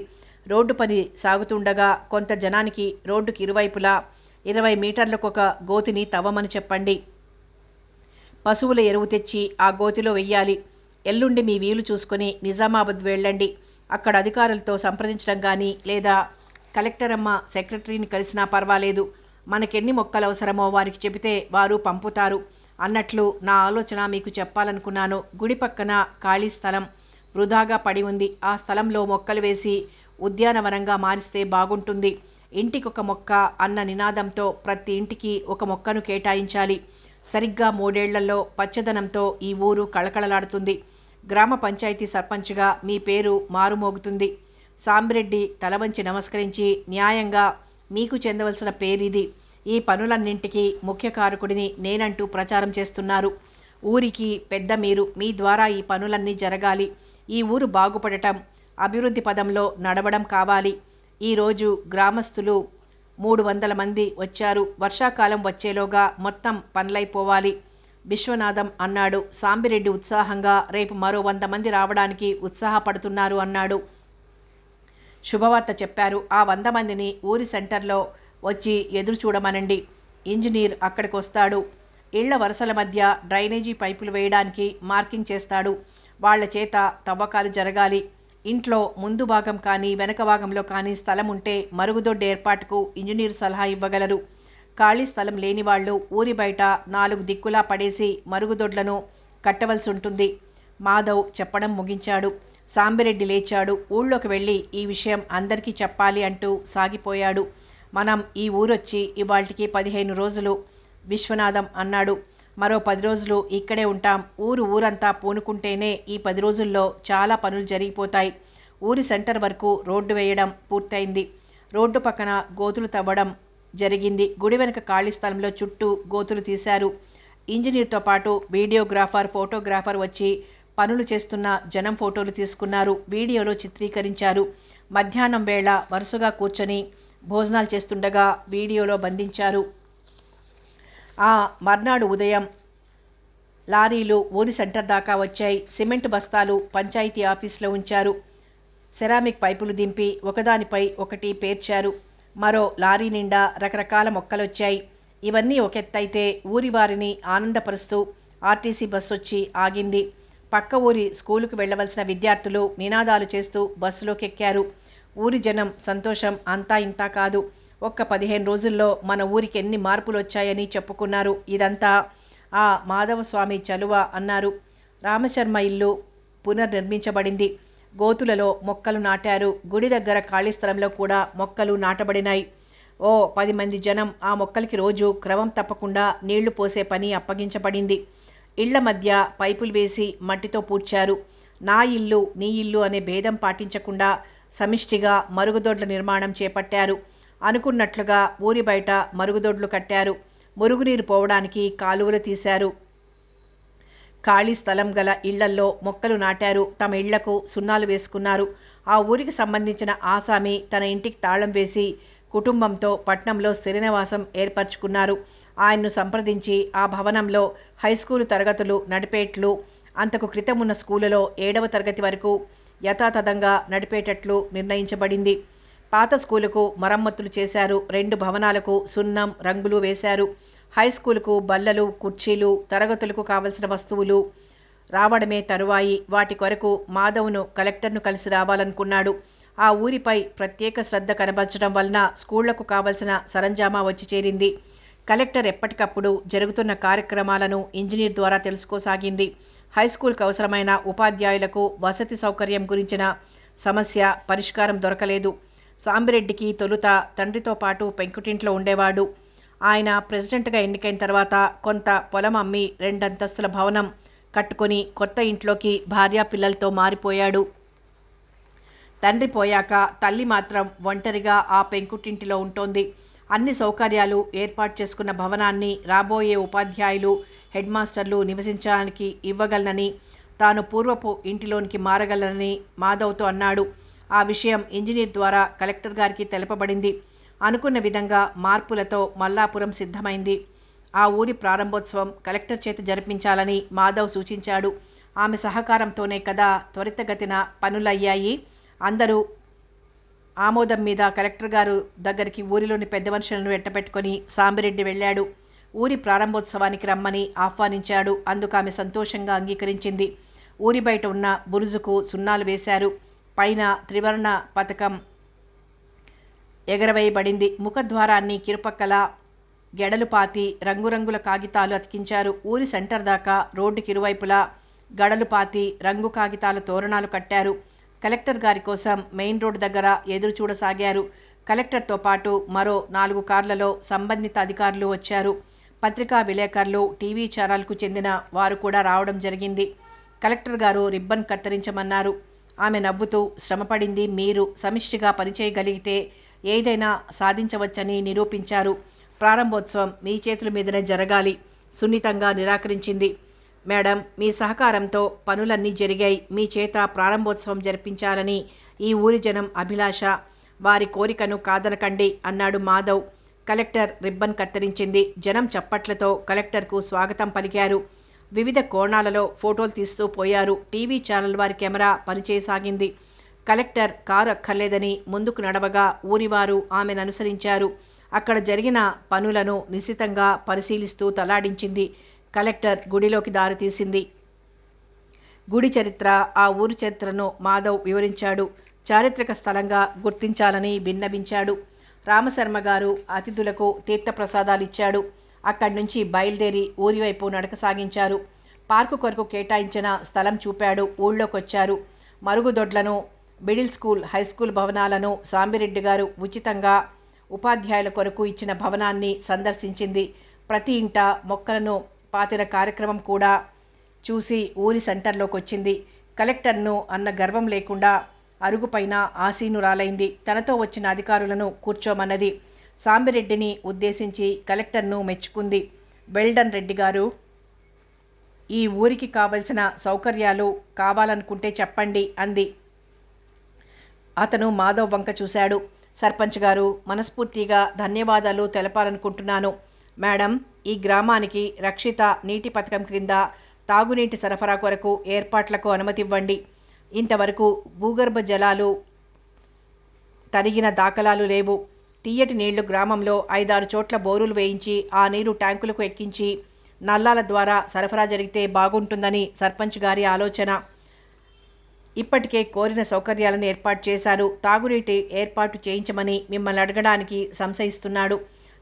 రోడ్డు పని సాగుతుండగా కొంత జనానికి రోడ్డుకి ఇరువైపులా 20 మీటర్లకు ఒక గోతిని తవ్వమని చెప్పండి. పశువుల ఎరువు తెచ్చి ఆ గోతిలో వెయ్యాలి. ఎల్లుండి మీ వీలు చూసుకొని నిజామాబాద్ వెళ్ళండి. అక్కడ అధికారులతో సంప్రదించడం కానీ, లేదా కలెక్టరమ్మ సెక్రటరీని కలిసినా పర్వాలేదు. మనకెన్ని మొక్కలు అవసరమో వారికి చెబితే వారు పంపుతారు అన్నట్లు నా ఆలోచన మీకు చెప్పాలనుకున్నాను. గుడి పక్కన ఖాళీ స్థలం వృధాగా పడి ఉంది. ఆ స్థలంలో మొక్కలు వేసి ఉద్యానవనంగా మారిస్తే బాగుంటుంది. ఇంటికొక మొక్క అన్న నినాదంతో ప్రతి ఇంటికి ఒక మొక్కను కేటాయించాలి. సరిగ్గా 3 ఏళ్లలో పచ్చదనంతో ఈ ఊరు కళకళలాడుతుంది. గ్రామ పంచాయతీ సర్పంచ్గా మీ పేరు మారుమోగుతుంది. సాంబిరెడ్డి తలవంచి నమస్కరించి, న్యాయంగా మీకు చెందవలసిన పేరిది. ఈ పనులన్నింటికీ ముఖ్య కారకుడిని నేనంటూ ప్రచారం చేస్తున్నారు. ఊరికి పెద్ద మీరు. మీ ద్వారా ఈ పనులన్నీ జరగాలి. ఈ ఊరు బాగుపడటం, అభివృద్ధి పదంలో నడవడం కావాలి. ఈరోజు గ్రామస్తులు 300 మంది వచ్చారు. వర్షాకాలం వచ్చేలోగా మొత్తం పనులైపోవాలి. విశ్వనాథం అన్నాడు. సాంబిరెడ్డి ఉత్సాహంగా రేపు మరో 100 మంది రావడానికి ఉత్సాహపడుతున్నారు అన్నాడు. శుభవార్త చెప్పారు. ఆ 100 మందిని ఊరి సెంటర్లో వచ్చి ఎదురు చూడమనండి. ఇంజనీర్ అక్కడికి వస్తాడు. ఇళ్ల వరుసల మధ్య డ్రైనేజీ పైపులు వేయడానికి మార్కింగ్ చేస్తాడు. వాళ్ల చేత తవ్వకాలు జరగాలి. ఇంట్లో ముందు భాగం కానీ వెనక భాగంలో కానీ స్థలం ఉంటే మరుగుదొడ్డు ఏర్పాటుకు ఇంజనీర్ సలహా ఇవ్వగలరు. ఖాళీ స్థలం లేని వాళ్ళు ఊరి బయట 4 దిక్కులా పడేసి మరుగుదొడ్లను కట్టవలసి ఉంటుంది. మాధవ్ చెప్పడం ముగించాడు. సాంబిరెడ్డి లేచాడు. ఊళ్ళోకి వెళ్ళి ఈ విషయం అందరికీ చెప్పాలి అంటూ సాగిపోయాడు. మనం ఈ ఊరొచ్చి ఇవాళ్టికి 15 రోజులు. విశ్వనాథం అన్నాడు. మరో 10 రోజులు ఇక్కడే ఉంటాం. ఊరంతా పూనుకుంటేనే ఈ 10 రోజుల్లో చాలా పనులు జరిగిపోతాయి. ఊరి సెంటర్ వరకు రోడ్డు వేయడం పూర్తయింది. రోడ్డు పక్కన గోతులు తవ్వడం జరిగింది. గుడి వెనక ఖాళీ స్థలంలో చుట్టూ గోతులు తీశారు. ఇంజనీర్తో పాటు వీడియోగ్రాఫర్, ఫోటోగ్రాఫర్ వచ్చి పనులు చేస్తున్న జనం ఫోటోలు తీసుకున్నారు, వీడియోలో చిత్రీకరించారు. మధ్యాహ్నం వేళ వరుసగా కూర్చొని భోజనాలు చేస్తుండగా వీడియోలో బంధించారు. ఆ మర్నాడు ఉదయం లారీలు ఊరి సెంటర్ దాకా వచ్చాయి. సిమెంట్ బస్తాలు పంచాయతీ ఆఫీసులో ఉంచారు. సెరామిక్ పైపులు దింపి ఒకదానిపై ఒకటి పేర్చారు. మరో లారీ నిండా రకరకాల మొక్కలొచ్చాయి. ఇవన్నీ ఒకెత్తైతే ఊరి వారిని ఆనందపరుస్తూ ఆర్టీసీ బస్సు వచ్చి ఆగింది. పక్క ఊరి స్కూలుకు వెళ్లవలసిన విద్యార్థులు నినాదాలు చేస్తూ బస్సులోకి ఎక్కారు. ఊరి జనం సంతోషం అంతా ఇంతా కాదు. ఒక్క 15 రోజుల్లో మన ఊరికి ఎన్ని మార్పులు వచ్చాయని చెప్పుకున్నారు. ఇదంతా ఆ మాధవస్వామి చలువ అన్నారు. రామశర్మ ఇల్లు పునర్నిర్మించబడింది. గోతులలో మొక్కలు నాటారు. గుడి దగ్గర ఖాళీ స్థలంలో కూడా మొక్కలు నాటబడినాయి. 10 మంది జనం ఆ మొక్కలకి రోజు క్రమం తప్పకుండా నీళ్లు పోసే పని అప్పగించబడింది. ఇళ్ల మధ్య పైపులు వేసి మట్టితో పూడ్చారు. నా ఇల్లు నీ ఇల్లు అనే భేదం పాటించకుండా సమిష్టిగా మరుగుదొడ్ల నిర్మాణం చేపట్టారు. అనుకున్నట్లుగా ఊరి బయట మరుగుదొడ్లు కట్టారు. మురుగునీరు పోవడానికి కాలువలు తీశారు. ఖాళీ స్థలం గల ఇళ్లల్లో మొక్కలు నాటారు. తమ ఇళ్లకు సున్నాలు వేసుకున్నారు. ఆ ఊరికి సంబంధించిన ఆసామి తన ఇంటికి తాళం వేసి కుటుంబంతో పట్నంలో స్థిర నివాసం ఏర్పరచుకున్నారు. ఆయన్ను సంప్రదించి ఆ భవనంలో హైస్కూలు తరగతులు నడిపేట్లు, అంతకు క్రితం ఉన్న స్కూలులో 7వ తరగతి వరకు యథాతథంగా నడిపేటట్లు నిర్ణయించబడింది. పాత స్కూలుకు మరమ్మతులు చేశారు. 2 భవనాలకు సున్నం రంగులు వేశారు. హైస్కూలుకు బల్లలు, కుర్చీలు, తరగతులకు కావలసిన వస్తువులు రావడమే తరువాయి. వాటి కొరకు మాధవ్ను కలెక్టర్ను కలిసి రావాలనుకున్నాడు. ఆ ఊరిపై ప్రత్యేక శ్రద్ధ కనబరచడం వలన స్కూళ్లకు కావలసిన సరంజామా వచ్చి చేరింది. కలెక్టర్ ఎప్పటికప్పుడు జరుగుతున్న కార్యక్రమాలను ఇంజనీర్ ద్వారా తెలుసుకోసాగింది. హైస్కూల్కు అవసరమైన ఉపాధ్యాయులకు వసతి సౌకర్యం గురించిన సమస్య పరిష్కారం దొరకలేదు. సాంబిరెడ్డికి తొలుత తండ్రితో పాటు పెంకుటింట్లో ఉండేవాడు. ఆయన ప్రెసిడెంట్గా ఎన్నికైన తర్వాత కొంత పొలం అమ్మి 2 అంతస్తుల భవనం కట్టుకొని కొత్త ఇంట్లోకి భార్యా పిల్లలతో మారిపోయాడు. తండ్రి పోయాక తల్లి మాత్రం ఒంటరిగా ఆ పెంకుటింటిలో ఉంటోంది. అన్ని సౌకర్యాలు ఏర్పాటు చేసుకున్న భవనాన్ని రాబోయే ఉపాధ్యాయులు, హెడ్ మాస్టర్లు నివసించడానికి ఇవ్వగలనని, తాను పూర్వపు ఇంటిలోనికి మారగలనని మాధవ్తో అన్నాడు. ఆ విషయం ఇంజనీర్ ద్వారా కలెక్టర్ గారికి తెలపబడింది. అనుకున్న విధంగా మార్పులతో మల్లాపురం సిద్ధమైంది. ఆ ఊరి ప్రారంభోత్సవం కలెక్టర్ చేత జరిపించాలని మాధవ్ సూచించాడు. ఆమె సహకారంతోనే కదా త్వరితగతిన పనులయ్యాయి. అందరూ ఆమోదం మీద కలెక్టర్ గారు దగ్గరికి ఊరిలోని పెద్ద మనుషులను వెంటపెట్టుకొని సాంబిరెడ్డి వెళ్ళాడు. ఊరి ప్రారంభోత్సవానికి రమ్మని ఆహ్వానించాడు. అందుకు ఆమె సంతోషంగా అంగీకరించింది. ఊరి బయట ఉన్న బురుజుకు సున్నాలు వేశారు. పైన త్రివర్ణ పథకం ఎగరవేయబడింది. ముఖద్వారాన్ని కిరుపక్కల గెడలు పాతి రంగురంగుల కాగితాలు అతికించారు. ఊరి సెంటర్ దాకా రోడ్డుకి ఇరువైపులా గడలు పాతి రంగు కాగితాల తోరణాలు కట్టారు. కలెక్టర్ గారి కోసం మెయిన్ రోడ్డు దగ్గర ఎదురు చూడసాగారు. కలెక్టర్తో పాటు మరో 4 కార్లలో సంబంధిత అధికారులు వచ్చారు. పత్రికా విలేకరులు, టీవీ ఛానల్కు చెందిన వారు కూడా రావడం జరిగింది. కలెక్టర్ గారు రిబ్బన్ కత్తిరించమన్నారు. ఆమె నవ్వుతూ, శ్రమపడింది మీరు, సమిష్టిగా పనిచేయగలిగితే ఏదైనా సాధించవచ్చని నిరూపించారు. ప్రారంభోత్సవం మీ చేతుల మీదనే జరగాలి. సున్నితంగా నిరాకరించింది. మేడం, మీ సహకారంతో పనులన్నీ జరిగాయి. మీ చేత ప్రారంభోత్సవం జరిపించాలని ఈ ఊరి జనం అభిలాష. వారి కోరికను కాదనకండి అన్నాడు మాధవ్. Collector ribbon కత్తిరించింది. జనం చప్పట్లతో కలెక్టర్కు స్వాగతం పలికారు. వివిధ కోణాలలో ఫోటోలు తీస్తూ పోయారు. టీవీ ఛానల్ వారి కెమెరా పనిచేయసాగింది. కలెక్టర్ కారు అక్కర్లేదని ముందుకు నడవగా ఊరివారు ఆమెను అనుసరించారు. అక్కడ జరిగిన పనులను నిశితంగా పరిశీలిస్తూ తలాడించింది. కలెక్టర్ గుడిలోకి దారితీసింది. గుడి చరిత్ర, ఆ ఊరి చరిత్రను మాధవ్ వివరించాడు. చారిత్రక స్థలంగా గుర్తించాలని విన్నవించాడు. రామశర్మ గారు అతిథులకు తీర్థప్రసాదాలిచ్చాడు. అక్కడి నుంచి బయలుదేరి ఊరివైపు నడక సాగించారు. పార్కు కొరకు కేటాయించిన స్థలం చూపాడు. ఊళ్ళోకొచ్చారు. మరుగుదొడ్లను, మిడిల్ స్కూల్, హై స్కూల్ భవనాలను సాంబిరెడ్డి గారు ఉచితంగా ఉపాధ్యాయుల కొరకు ఇచ్చిన భవనాన్ని సందర్శించింది. ప్రతి ఇంట మొక్కలను పాతిన కార్యక్రమం కూడా చూసి ఊరి సెంటర్లోకి వచ్చింది. కలెక్టర్ను అన్న గర్వం లేకుండా అరుగుపైన ఆసీనురాలైంది. తనతో వచ్చిన అధికారులను కూర్చోమన్నది. సాంబిరెడ్డిని ఉద్దేశించి కలెక్టర్ను మెచ్చుకుంది. వెల్డన్ రెడ్డి గారు, ఈ ఊరికి కావలసిన సౌకర్యాలు కావాలనుకుంటే చెప్పండి అంది. అతను మాధవ్ వంక చూశాడు. సర్పంచ్ గారు, మనస్ఫూర్తిగా ధన్యవాదాలు తెలపాలనుకుంటున్నాను. మేడం, ఈ గ్రామానికి రక్షిత నీటి పథకం క్రింద తాగునీటి సరఫరా కొరకు ఏర్పాట్లకు అనుమతివ్వండి. ఇంతవరకు భూగర్భ జలాలు తరిగిన దాఖలాలు లేవు. తీయటి నీళ్లు గ్రామంలో 5-6 చోట్ల బోరులు వేయించి ఆ నీరు ట్యాంకులకు ఎక్కించి నల్లాల ద్వారా సరఫరా జరిగితే బాగుంటుందని సర్పంచ్ గారి ఆలోచన. ఇప్పటికే కోరిన సౌకర్యాలను ఏర్పాటు చేశారు. తాగునీటి ఏర్పాటు చేయించమని మిమ్మల్ని అడగడానికి సంశయిస్తున్నాడు.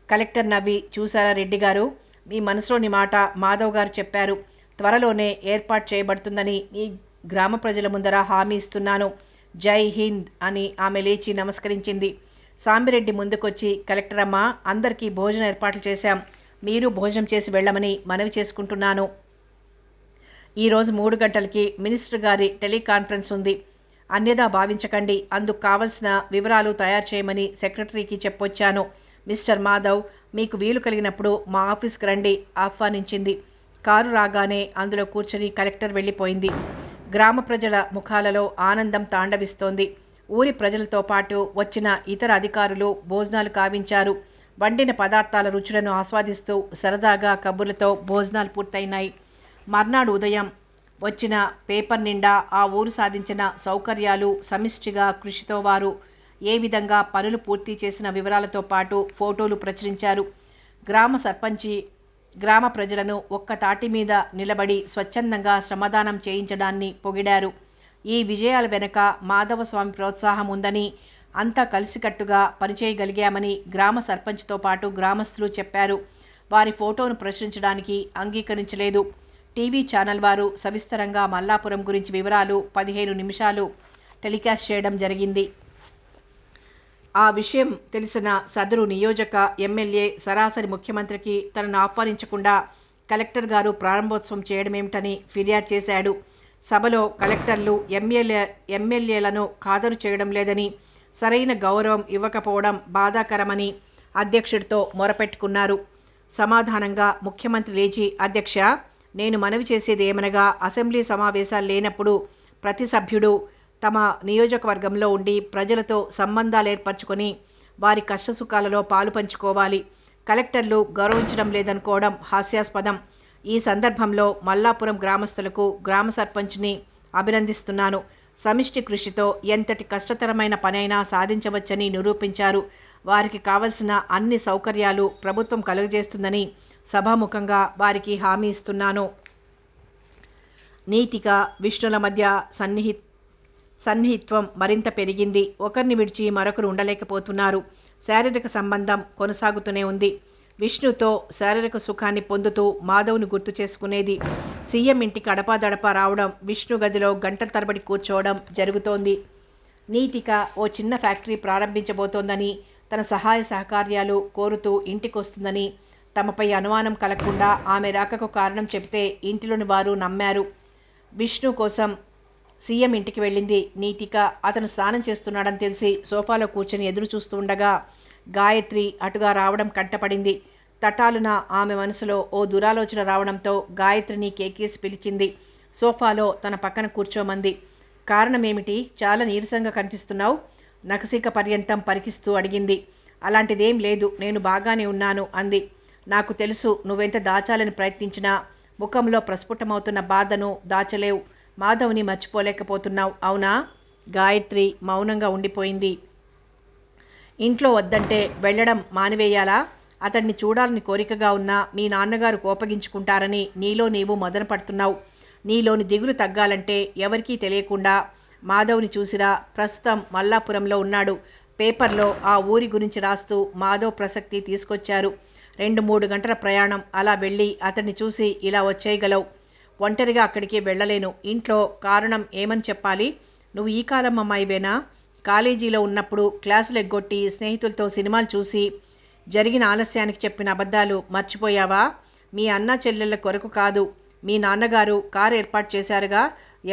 కలెక్టర్ నవ్వి, చూసారా రెడ్డి గారు, మీ మనసులోని మాట మాధవ్ గారు చెప్పారు. త్వరలోనే ఏర్పాటు చేయబడుతుందని ఈ గ్రామ ప్రజల ముందర హామీ ఇస్తున్నాను. జై హింద్ అని ఆమె లేచి నమస్కరించింది. సాంబిరెడ్డి ముందుకొచ్చి, కలెక్టర్ అమ్మ, అందరికీ భోజనం ఏర్పాట్లు చేశాం. మీరు భోజనం చేసి వెళ్ళమని మనవి చేసుకుంటున్నాను. ఈరోజు 3 గంటలకి మినిస్టర్ గారి టెలికాన్ఫరెన్స్ ఉంది. అన్యదా భావించకండి. అందుకు కావలసిన వివరాలు తయారు చేయమని సెక్రటరీకి చెప్పొచ్చాను. మిస్టర్ మాధవ్, మీకు వీలు కలిగినప్పుడు మా ఆఫీస్కి రండి ఆహ్వానించింది. కారు రాగానే అందులో కూర్చొని కలెక్టర్ వెళ్ళిపోయింది. గ్రామ ప్రజల ముఖాలలో ఆనందం తాండవిస్తోంది. ఊరి ప్రజలతో పాటు వచ్చిన ఇతర అధికారులు భోజనాలు కావించారు. వండిన పదార్థాల రుచులను ఆస్వాదిస్తూ సరదాగా కబుర్లతో భోజనాలు పూర్తయినాయి. మర్నాడు ఉదయం వచ్చిన పేపర్ నిండా ఆ ఊరు సాధించిన సౌకర్యాలు, సమిష్టిగా కృషితో వారు ఏ విధంగా పనులు పూర్తి చేసిన వివరాలతో పాటు ఫోటోలు ప్రచురించారు. గ్రామ సర్పంచి గ్రామ ప్రజలను ఒక్క తాటి మీద నిలబడి స్వచ్ఛందంగా శ్రమదానం చేయించడాన్ని పొగిడారు. ఈ విజయాల వెనుక మాధవస్వామి ప్రోత్సాహం ఉందని, అంతా కలిసికట్టుగా పనిచేయగలిగామని గ్రామ సర్పంచ్తో పాటు గ్రామస్తులు చెప్పారు. వారి ఫోటోను ప్రచురించడానికి అంగీకరించలేదు. టీవీ ఛానల్ వారు సవిస్తరంగా మల్లాపురం గురించి వివరాలు 15 నిమిషాలు టెలికాస్ట్ చేయడం జరిగింది. ఆ విషయం తెలిసిన సదరు నియోజక ఎమ్మెల్యే సరాసరి ముఖ్యమంత్రికి తనను ఆహ్వానించకుండా కలెక్టర్ గారు ప్రారంభోత్సవం చేయడమేమిటని ఫిర్యాదు చేశాడు. సభలో కలెక్టర్లు ఎమ్మెల్యేలను ఖాతరు చేయడం లేదని, సరైన గౌరవం ఇవ్వకపోవడం బాధాకరమని అధ్యక్షుడితో మొరపెట్టుకున్నారు. సమాధానంగా ముఖ్యమంత్రి లేచి, అధ్యక్ష, నేను మనవి చేసేది ఏమనగా, అసెంబ్లీ సమావేశాలు లేనప్పుడు ప్రతి సభ్యుడు తమ నియోజకవర్గంలో ఉండి ప్రజలతో సంబంధాలు ఏర్పరచుకొని వారి కష్టసుఖాలలో పాలు పంచుకోవాలి. కలెక్టర్లు గౌరవించడం లేదనుకోవడం హాస్యాస్పదం. ఈ సందర్భంలో మల్లాపురం గ్రామస్తులకు గ్రామ సర్పంచ్ని అభినందిస్తున్నాను. సమిష్టి కృషితో ఎంతటి కష్టతరమైన పనైనా సాధించవచ్చని నిరూపించారు. వారికి కావలసిన అన్ని సౌకర్యాలు ప్రభుత్వం కలుగజేస్తుందని సభాముఖంగా వారికి హామీ ఇస్తున్నాను. నీతిక విష్ణుల మధ్య సన్నిహిత్వం మరింత పెరిగింది. ఒకరిని విడిచి మరొకరు ఉండలేకపోతున్నారు. శారీరక సంబంధం కొనసాగుతూనే ఉంది. విష్ణుతో శారీరక సుఖాన్ని పొందుతూ మాధవ్ను గుర్తు చేసుకునేది. సీఎం ఇంటికి అడపాదడపా రావడం, విష్ణు గదిలో గంటల తరబడి కూర్చోవడం జరుగుతోంది. నీతిక ఓ చిన్న ఫ్యాక్టరీ ప్రారంభించబోతోందని, తన సహాయ సహకార్యాలు కోరుతూ ఇంటికొస్తుందని, తమపై అనుమానం కలగకుండా ఆమె రాకకు కారణం చెబితే ఇంటిలోని వారు నమ్మారు. విష్ణు కోసం సీఎం ఇంటికి వెళ్ళింది నీతిక. అతను స్నానం చేస్తున్నాడని తెలిసి సోఫాలో కూర్చొని ఎదురు చూస్తూ ఉండగా గాయత్రి అటుగా రావడం కంటపడింది. తటాలున ఆమె మనసులో ఓ దురాలోచన రావడంతో గాయత్రిని కేకేసి పిలిచింది. సోఫాలో తన పక్కన కూర్చోమంది. కారణమేమిటి? చాలా నీరసంగా కనిపిస్తున్నావు, నఖశిఖ పర్యంతం పరికిస్తూ అడిగింది. అలాంటిదేం లేదు, నేను బాగానే ఉన్నాను అంది. నాకు తెలుసు, నువ్వెంత దాచాలని ప్రయత్నించినా ముఖంలో ప్రస్ఫుటమవుతున్న బాధను దాచలేవు. మాధవ్ని మర్చిపోలేకపోతున్నావు, అవునా? గాయత్రి మౌనంగా ఉండిపోయింది. ఇంట్లో వద్దంటే వెళ్ళడం మానివేయాలా? అతన్ని చూడాలని కోరికగా ఉన్నా మీ నాన్నగారు కోపగించుకుంటారని నీలో నీవు మదన పడుతున్నావు. నీలోని దిగులు తగ్గాలంటే ఎవరికీ తెలియకుండా మాధవ్ని చూసిరా. ప్రస్తుతం మల్లాపురంలో ఉన్నాడు. పేపర్లో ఆ ఊరి గురించి రాస్తూ మాధవ్ ప్రసక్తి తీసుకొచ్చారు. 2-3 గంటల ప్రయాణం. అలా వెళ్ళి అతన్ని చూసి ఇలా వచ్చేయగలవు. ఒంటరిగా అక్కడికి వెళ్ళలేను. ఇంట్లో కారణం ఏమని చెప్పాలి? నువ్వు ఈ కాలం అమ్మాయివేనా? కాలేజీలో ఉన్నప్పుడు క్లాసులు ఎగ్గొట్టి స్నేహితులతో సినిమాలు చూసి జరిగిన ఆలస్యానికి చెప్పిన అబద్ధాలు మర్చిపోయావా? మీ అన్న చెల్లెళ్ళ కొరకు కాదు, మీ నాన్నగారు కారు ఏర్పాటు చేశారుగా,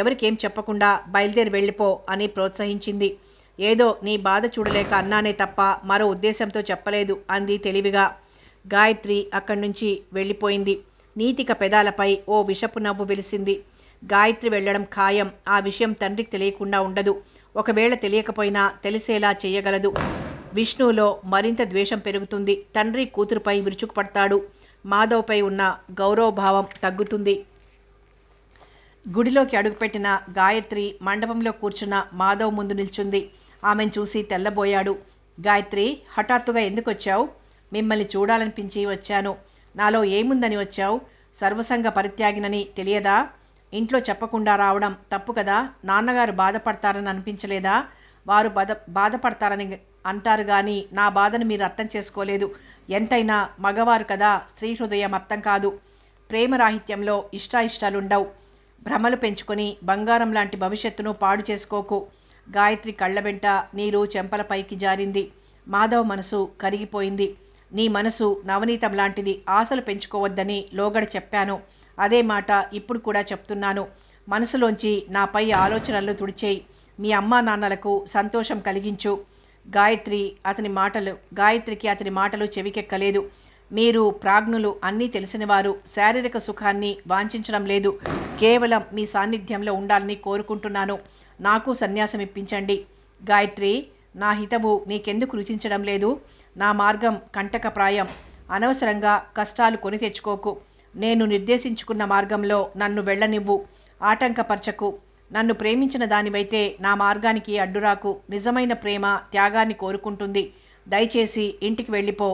ఎవరికేం చెప్పకుండా బయలుదేరి వెళ్ళిపో అని ప్రోత్సహించింది. ఏదో నీ బాధ చూడలేక అన్నానే తప్ప మరో ఉద్దేశంతో చెప్పలేదు అంది తెలివిగా. గాయత్రి అక్కడి నుంచి వెళ్ళిపోయింది. నీతిక పెదాలపై ఓ విషపు నవ్వు వెలిసింది. గాయత్రి వెళ్ళడం ఖాయం. ఆ విషయం తండ్రికి తెలియకుండా ఉండదు. ఒకవేళ తెలియకపోయినా తెలిసేలా చేయగలదు. విష్ణువులో మరింత ద్వేషం పెరుగుతుంది. తండ్రి కూతురుపై విరుచుకుపడతాడు. మాధవ్పై ఉన్న గౌరవభావం తగ్గుతుంది. గుడిలోకి అడుగుపెట్టిన గాయత్రి మండపంలో కూర్చున్న మాధవ్ ముందు నిల్చుంది. ఆమెను చూసి తెల్లబోయాడు. గాయత్రి, హఠాత్తుగా ఎందుకు వచ్చావు? మిమ్మల్ని చూడాలనిపించి వచ్చాను. నాలో ఏముందని వచ్చావు? సర్వసంగ పరిత్యాగినని తెలియదా? ఇంట్లో చెప్పకుండా రావడం తప్పు కదా. నాన్నగారు బాధపడతారని అనిపించలేదా? వారు బాధపడతారని అంటారు కానీ నా బాధను మీరు అర్థం చేసుకోలేదు. ఎంతైనా మగవారు కదా, స్త్రీ హృదయం అర్థం కాదు. ప్రేమరాహిత్యంలో ఇష్టాయిష్టాలుండవు. భ్రమలు పెంచుకొని బంగారం లాంటి భవిష్యత్తును పాడు చేసుకోకు. గాయత్రి కళ్ళ వెంట నీరు చెంపలపైకి జారింది. మాధవ్ మనసు కరిగిపోయింది. నీ మనసు నవనీతం లాంటిది, ఆశలు పెంచుకోవద్దని లోగడ చెప్పాను. అదే మాట ఇప్పుడు కూడా చెప్తున్నాను. మనసులోంచి నాపై ఆలోచనలు తుడిచేయి. మీ అమ్మా నాన్నలకు సంతోషం కలిగించు. గాయత్రికి అతని మాటలు చెవికెక్కలేదు. మీరు ప్రాజ్ఞులు, అన్నీ తెలిసినవారు. శారీరక సుఖాన్ని వాంఛించడం లేదు. కేవలం మీ సాన్నిధ్యంలో ఉండాలని కోరుకుంటున్నాను. నాకు సన్యాసం ఇప్పించండి. గాయత్రి, నా హితవు నీకెందుకు రుచించడం లేదు? నా మార్గం కంటకప్రాయం. అనవసరంగా కష్టాలు కొని తెచ్చుకోకు. నేను నిర్దేశించుకున్న మార్గంలో నన్ను వెళ్ళనివ్వు. ఆటంకపరచకు. నన్ను ప్రేమించిన దానివైతే నా మార్గానికి అడ్డురాకు. నిజమైన ప్రేమ త్యాగాన్ని కోరుకుంటుంది. దయచేసి ఇంటికి వెళ్ళిపో.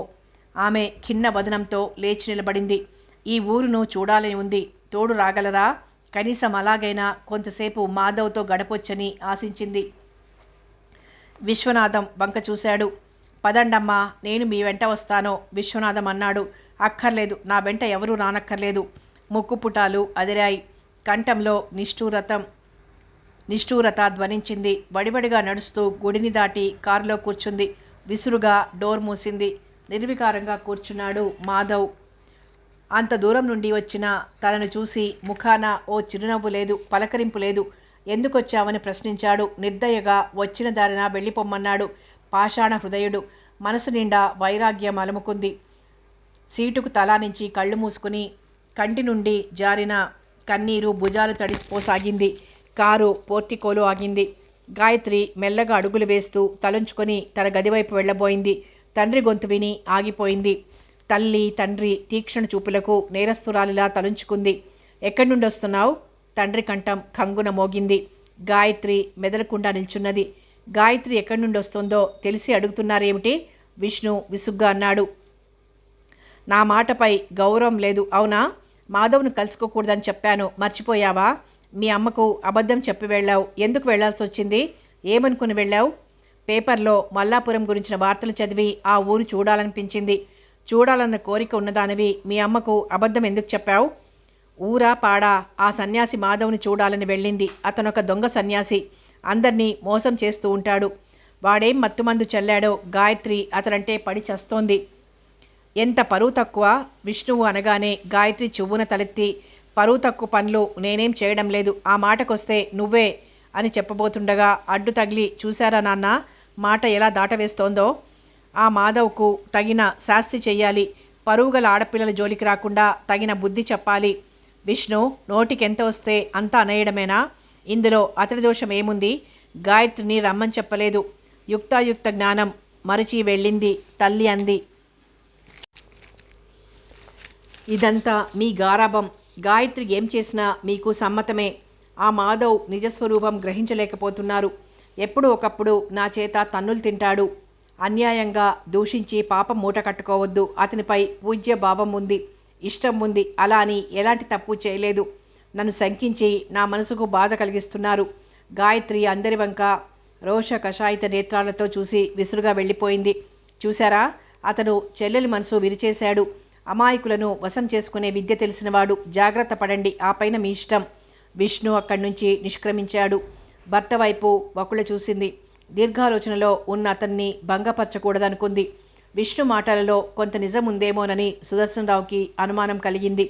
ఆమె ఖిన్న వదనంతో లేచి నిలబడింది. ఈ ఊరును చూడాలని ఉంది. తోడు రాగలరా? కనీసం అలాగైనా కొంతసేపు మాధవ్తో గడపొచ్చని ఆశించింది. విశ్వనాథం వంక చూశాడు. పదండమ్మా, నేను మీ వెంట వస్తానో విశ్వనాథం అన్నాడు. అక్కర్లేదు, నా వెంట ఎవరూ రానక్కర్లేదు. ముక్కుపుటాలు అదిరాయి. కంఠంలో నిష్ఠూరత ధ్వనించింది. వడివడిగా నడుస్తూ గుడిని దాటి కారులో కూర్చుంది. విసురుగా డోర్ మూసింది. నిర్వికారంగా కూర్చున్నాడు మాధవ్. అంత దూరం నుండి వచ్చిన తనను చూసి ముఖాన ఓ చిరునవ్వు లేదు, పలకరింపు లేదు. ఎందుకొచ్చావని ప్రశ్నించాడు. నిర్దయగా వచ్చిన దారిన వెళ్ళిపోమ్మన్నాడు. పాషాణ హృదయుడు. మనసు నిండా వైరాగ్యం అలుముకుంది. సీటుకు తలానించి కళ్ళు మూసుకుని కంటి నుండి జారిన కన్నీరు భుజాలు తడిసిపోసాగింది. కారు పోర్టికోలో ఆగింది. గాయత్రి మెల్లగా అడుగులు వేస్తూ తలంచుకొని తన గదివైపు వెళ్ళబోయింది. తండ్రి గొంతు విని ఆగిపోయింది. తల్లి తండ్రి తీక్షణ చూపులకు నేరస్తురాలిలా తలంచుకుంది. ఎక్కడి నుండి వస్తున్నావు? తండ్రి కంఠం కంగున మోగింది. గాయత్రి మెదలకుండా నిల్చున్నది. గాయత్రి ఎక్కడి నుండి వస్తుందో తెలిసి అడుగుతున్నారేమిటి? విష్ణు విసుగ్గా అన్నాడు. నా మాటపై గౌరవం లేదు, అవునా? మాధవ్ను కలుసుకోకూడదని చెప్పాను, మర్చిపోయావా? మీ అమ్మకు అబద్ధం చెప్పి వెళ్ళావు. ఎందుకు వెళ్లాల్సి వచ్చింది? ఏమనుకుని వెళ్ళావు? పేపర్లో మల్లాపురం గురించిన వార్తలు చదివి ఆ ఊరు చూడాలనిపించింది. చూడాలన్న కోరిక ఉన్నదానివి మీ అమ్మకు అబద్ధం ఎందుకు చెప్పావు? ఊరా పాడా? ఆ సన్యాసి మాధవ్ని చూడాలని వెళ్ళింది. అతనొక దొంగ సన్యాసి. అందర్నీ మోసం చేస్తూ ఉంటాడు. వాడేం మత్తుమందు చల్లాడో గాయత్రి అతనంటే పడి చస్తోంది. ఎంత పరువు తక్కువ! విష్ణువు అనగానే గాయత్రి చువ్వున తలెత్తి, పరువు తక్కువ పనులు నేనేం చేయడం లేదు. ఆ మాటకొస్తే నువ్వే అని చెప్పబోతుండగా అడ్డు తగిలి, చూశారా నాన్న మాట ఎలా దాటవేస్తోందో? ఆ మాధవ్కు తగిన శాస్తి చెయ్యాలి. పరువుగల ఆడపిల్లల జోలికి రాకుండా తగిన బుద్ధి చెప్పాలి. విష్ణు నోటికెంత వస్తే అంత అనేయడమేనా? ఇందులో అతడి దోషం ఏముంది? గాయత్రిని రమ్మని చెప్పలేదు. యుక్తాయుక్త జ్ఞానం మరచి వెళ్ళింది తల్లి అంది. ఇదంతా మీ గారాబం. గాయత్రి ఏం చేసినా మీకు సమ్మతమే. ఆ మాధవ్ నిజస్వరూపం గ్రహించలేకపోతున్నారు. ఎప్పుడూ ఒకప్పుడు నా చేత తన్నులు తింటాడు. అన్యాయంగా దూషించి పాపం మూట కట్టుకోవద్దు. అతనిపై పూజ్య భావం ఉంది, ఇష్టం ఉంది. అలా అని ఎలాంటి తప్పు చేయలేదు. నన్ను శంకించి నా మనసుకు బాధ కలిగిస్తున్నారు. గాయత్రి అందరి వంక రోష కషాయిత నేత్రాలతో చూసి విసురుగా వెళ్ళిపోయింది. చూశారా, అతను చెల్లెలి మనసు విరిచేశాడు. అమాయకులను వశం చేసుకునే విద్య తెలిసినవాడు. జాగ్రత్త పడండి, ఆ పైన మీ ఇష్టం. విష్ణు అక్కడి నుంచి నిష్క్రమించాడు. భర్త వైపు వకుళ చూసింది. దీర్ఘాలోచనలో ఉన్న అతన్ని భంగపరచకూడదనుకుంది. విష్ణు మాటలలో కొంత నిజం ఉందేమోనని సుదర్శనరావుకి అనుమానం కలిగింది.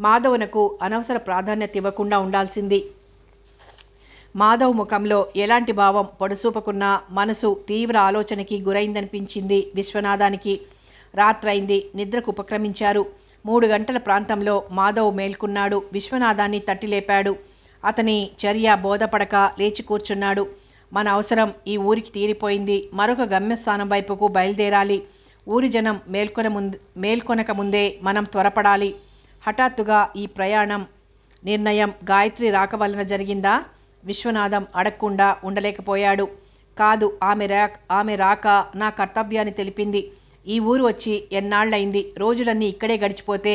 మాధవునకు అనవసర ప్రాధాన్యత ఇవ్వకుండా ఉండాల్సింది. మాధవ్ ముఖంలో ఎలాంటి భావం పొడుసూపకున్నా మనసు తీవ్ర ఆలోచనకి గురైందనిపించింది విశ్వనాథానికి. రాత్రైంది. నిద్రకు ఉపక్రమించారు. 3 గంటల ప్రాంతంలో మాధవ్ మేల్కున్నాడు. విశ్వనాథాన్ని తట్టిలేపాడు. అతని చర్య బోధపడక లేచి కూర్చున్నాడు. మన అవసరం ఈ ఊరికి తీరిపోయింది. మరొక గమ్యస్థానం వైపుకు బయలుదేరాలి. ఊరి జనం మేల్కొనక ముందే మనం త్వరపడాలి. హఠాత్తుగా ఈ ప్రయాణం నిర్ణయం గాయత్రి రాక వలన జరిగిందా? విశ్వనాథం అడగకుండా ఉండలేకపోయాడు. కాదు, ఆమె రాక నా కర్తవ్యాన్ని తెలిపింది. ఈ ఊరు వచ్చి ఎన్నాళ్ళయింది. రోజులన్నీ ఇక్కడే గడిచిపోతే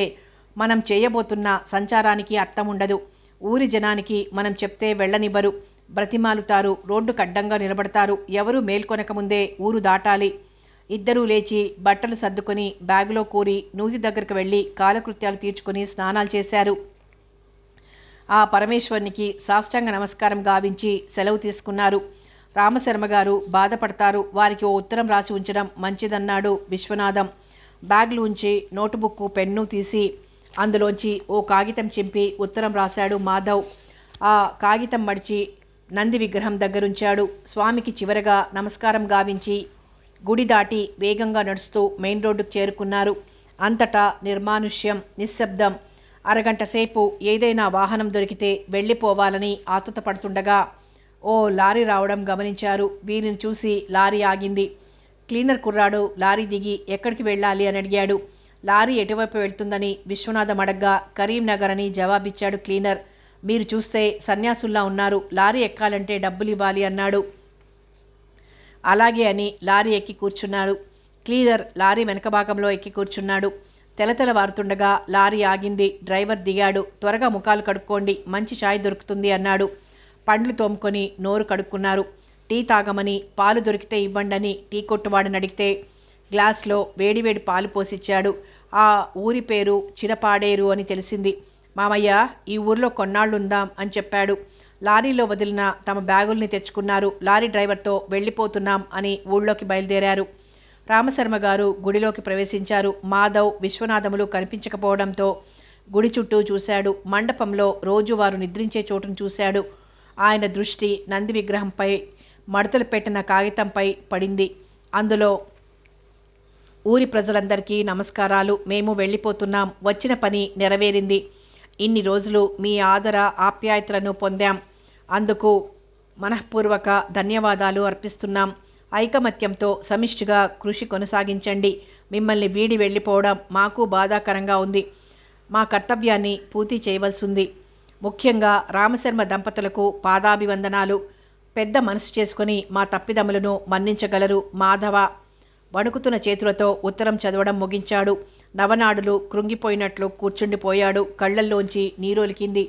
మనం చేయబోతున్న సంచారానికి అర్థం ఉండదు. ఊరి జనానికి మనం చెప్తే వెళ్ళనివ్వరు. బ్రతిమాలుతారు. రోడ్డుకు అడ్డంగా నిలబడతారు. ఎవరూ మేల్కొనకముందే ఊరు దాటాలి. ఇద్దరూ లేచి బట్టలు సర్దుకొని బ్యాగులో కూరి నూతి దగ్గరకు వెళ్ళి కాలకృత్యాలు తీర్చుకొని స్నానాలు చేశారు. ఆ పరమేశ్వరునికి సాష్టాంగ నమస్కారం గావించి సెలవు తీసుకున్నారు. రామశర్మ గారు బాధపడతారు. వారికి ఓ ఉత్తరం రాసి ఉంచడం మంచిదన్నాడు విశ్వనాథం. బ్యాగులు ఉంచి నోటుబుక్కు పెన్ను తీసి అందులోంచి ఓ కాగితం చింపి ఉత్తరం రాశాడు మాధవ్. ఆ కాగితం మడిచి నంది విగ్రహం దగ్గరుంచాడు. స్వామికి చివరగా నమస్కారం గావించి గుడి దాటి వేగంగా నడుస్తూ మెయిన్ రోడ్డుకు చేరుకున్నారు. అంతటా నిర్మానుష్యం, నిశ్శబ్దం. అరగంట సేపు ఏదైనా వాహనం దొరికితే వెళ్ళిపోవాలని ఆతుత పడుతుండగా ఓ లారీ రావడం గమనించారు. వీరిని చూసి లారీ ఆగింది. క్లీనర్ కుర్రాడు లారీ దిగి ఎక్కడికి వెళ్ళాలి అని అడిగాడు. లారీ ఎటువైపు వెళ్తుందని విశ్వనాథం అడగ్గా కరీంనగర్ అని జవాబిచ్చాడు క్లీనర్. మీరు చూస్తే సన్యాసుల్లా ఉన్నారు. లారీ ఎక్కాలంటే డబ్బులు ఇవ్వాలి అన్నాడు. అలాగే అని లారీ ఎక్కి కూర్చున్నాడు. క్లీనర్ లారీ వెనక భాగంలో ఎక్కి కూర్చున్నాడు. తెలతెలవారుతుండగా లారీ ఆగింది. డ్రైవర్ దిగాడు. త్వరగా ముఖాలు కడుక్కోండి, మంచి ఛాయ్ దొరుకుతుంది అన్నాడు. పండ్లు తోముకొని నోరు కడుక్కున్నారు. టీ తాగమని, పాలు దొరికితే ఇవ్వండని టీ కొట్టువాడిని అడిగితే గ్లాస్లో వేడివేడి పాలు పోసిచ్చాడు. ఆ ఊరి పేరు చిరపాడేరు అని తెలిసింది. మామయ్య, ఈ ఊర్లో కొన్నాళ్ళుందాం అని చెప్పాడు. లారీలో వదిలిన తమ బ్యాగుల్ని తెచ్చుకున్నారు. లారీ డ్రైవర్తో వెళ్ళిపోతున్నాం అని ఊళ్ళోకి బయలుదేరారు. రామశర్మ గారు గుడిలోకి ప్రవేశించారు. మాధవ్, విశ్వనాథములు కనిపించకపోవడంతో గుడి చుట్టూ చూశాడు. మండపంలో రోజు వారు నిద్రించే చోటును చూశాడు. ఆయన దృష్టి నంది విగ్రహంపై మడతలు పెట్టిన కాగితంపై పడింది. అందులో ఊరి ప్రజలందరికీ నమస్కారాలు. మేము వెళ్ళిపోతున్నాం. వచ్చిన పని నెరవేరింది. ఇన్ని రోజులు మీ ఆదర ఆప్యాయతలను పొందాం. అందుకు మనఃపూర్వక ధన్యవాదాలు అర్పిస్తున్నాం. ఐకమత్యంతో సమిష్టిగా కృషి కొనసాగించండి. మిమ్మల్ని వీడి వెళ్ళిపోవడం మాకు బాధాకరంగా ఉంది. మా కర్తవ్యాన్ని పూర్తి చేయవలసింది. ముఖ్యంగా రామశర్మ దంపతులకు పాదాభివందనాలు. పెద్ద మనసు చేసుకుని మా తప్పిదములను మన్నించగలరు. మాధవ. వణుకుతున్న చేతులతో ఉత్తరం చదవడం ముగించాడు. నవనాడులు కృంగిపోయినట్లు కూర్చుండిపోయాడు. కళ్ళల్లోంచి నీరొలికింది.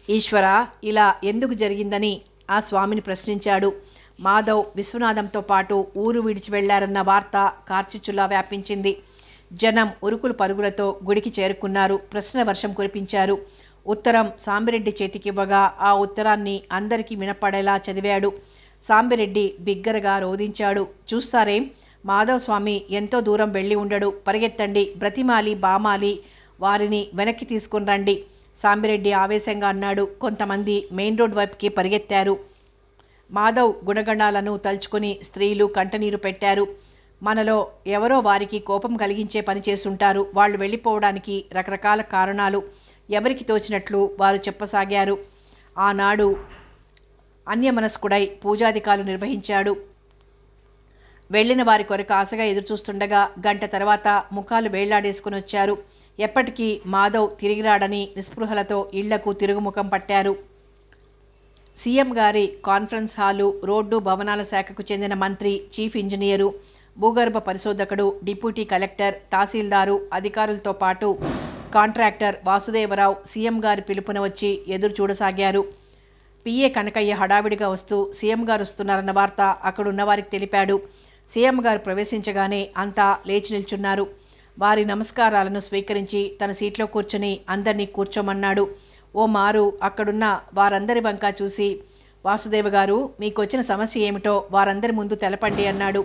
ఈశ్వర, ఇలా ఎందుకు జరిగిందని ఆ స్వామిని ప్రశ్నించాడు. మాధవ్ విశ్వనాథంతో పాటు ఊరు విడిచి వెళ్లారన్న వార్త కార్చిచ్చులా వ్యాపించింది. జనం ఉరుకులు పరుగులతో గుడికి చేరుకున్నారు. ప్రశ్న వర్షం కురిపించారు. ఉత్తరం సాంబిరెడ్డి చేతికివ్వగా ఆ ఉత్తరాన్ని అందరికీ వినపడేలా చదివాడు. సాంబిరెడ్డి బిగ్గరగా రోధించాడు. చూస్తారేం, మాధవ్ స్వామి ఎంతో దూరం వెళ్ళి ఉండడు. పరిగెత్తండి, బ్రతిమాలి బామాలి వారిని వెనక్కి తీసుకుని రండి. సాంబిరెడ్డి ఆవేశంగా అన్నాడు. కొంతమంది మెయిన్ రోడ్ వైపుకి పరిగెత్తారు. మాధవ్ గుణగణాలను తలుచుకొని స్త్రీలు కంటనీరు పెట్టారు. మనలో ఎవరో వారికి కోపం కలిగించే పని చేసుంటారు. వాళ్ళు వెళ్ళిపోవడానికి రకరకాల కారణాలు ఎవరికి తోచినట్లు వారు చెప్పసాగారు. ఆనాడు అన్యమనస్కుడై పూజాధికాలు నిర్వహించాడు. వెళ్ళిన వారి కొరకు ఆశగా ఎదురుచూస్తుండగా గంట తర్వాత ముఖాలు వేళ్లాడేసుకుని వచ్చారు. ఎప్పటికీ మాధవ్ తిరిగిరాడని నిస్పృహలతో ఇళ్లకు తిరుగుముఖం పట్టారు. సీఎం గారి కాన్ఫరెన్స్ హాలు, రోడ్డు భవనాల శాఖకు చెందిన మంత్రి, చీఫ్ ఇంజనీరు, భూగర్భ పరిశోధకుడు, డిప్యూటీ కలెక్టర్, తహసీల్దారు, అధికారులతో పాటు కాంట్రాక్టర్ వాసుదేవరావు సీఎం గారి పిలుపున వచ్చి ఎదురు చూడసాగారు. పిఏ కనకయ్య హడావిడిగా వస్తూ సీఎం గారు వస్తున్నారన్న వార్త అక్కడున్నవారికి తెలిపాడు. సీఎం గారు ప్రవేశించగానే అంతా లేచి నిల్చున్నారు. వారి నమస్కారాలను స్వీకరించి తన సీట్లో కూర్చుని అందరినీ కూర్చోమన్నాడు. ఓ మారు అక్కడున్న వారందరి వంక చూసి, వాసుదేవ గారు, మీకు వచ్చిన సమస్య ఏమిటో వారందరి ముందు తెలపండి అన్నాడు.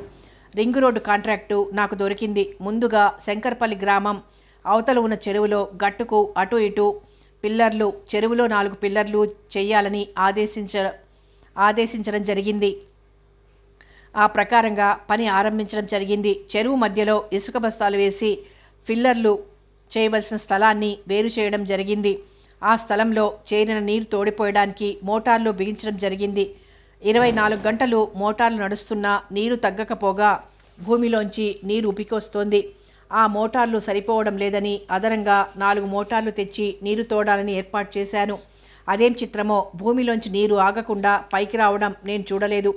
రింగు రోడ్డు కాంట్రాక్టు నాకు దొరికింది. ముందుగా శంకర్పల్లి గ్రామం అవతల ఉన్న చెరువులో గట్టుకు అటు ఇటు పిల్లర్లు, చెరువులో 4 పిల్లర్లు చెయ్యాలని ఆదేశించడం జరిగింది. ఆ ప్రకారంగా పని ఆరంభించడం జరిగింది. చెరువు మధ్యలో ఇసుక బస్తాలు వేసి ఫిల్లర్లు చేయవలసిన స్థలాన్ని వేరు చేయడం జరిగింది. ఆ స్థలంలో చేరిన నీరు తోడిపోయడానికి మోటార్లు బిగించడం జరిగింది. 24 గంటలు మోటార్లు నడుస్తున్నా నీరు తగ్గకపోగా భూమిలోంచి నీరు ఉపికొస్తోంది. ఆ మోటార్లు సరిపోవడం లేదని అదనంగా 4 మోటార్లు తెచ్చి నీరు తోడాలని ఏర్పాటు చేశాను. అదేం చిత్రమో, భూమిలోంచి నీరు ఆగకుండా పైకి రావడం నేను చూడలేదు.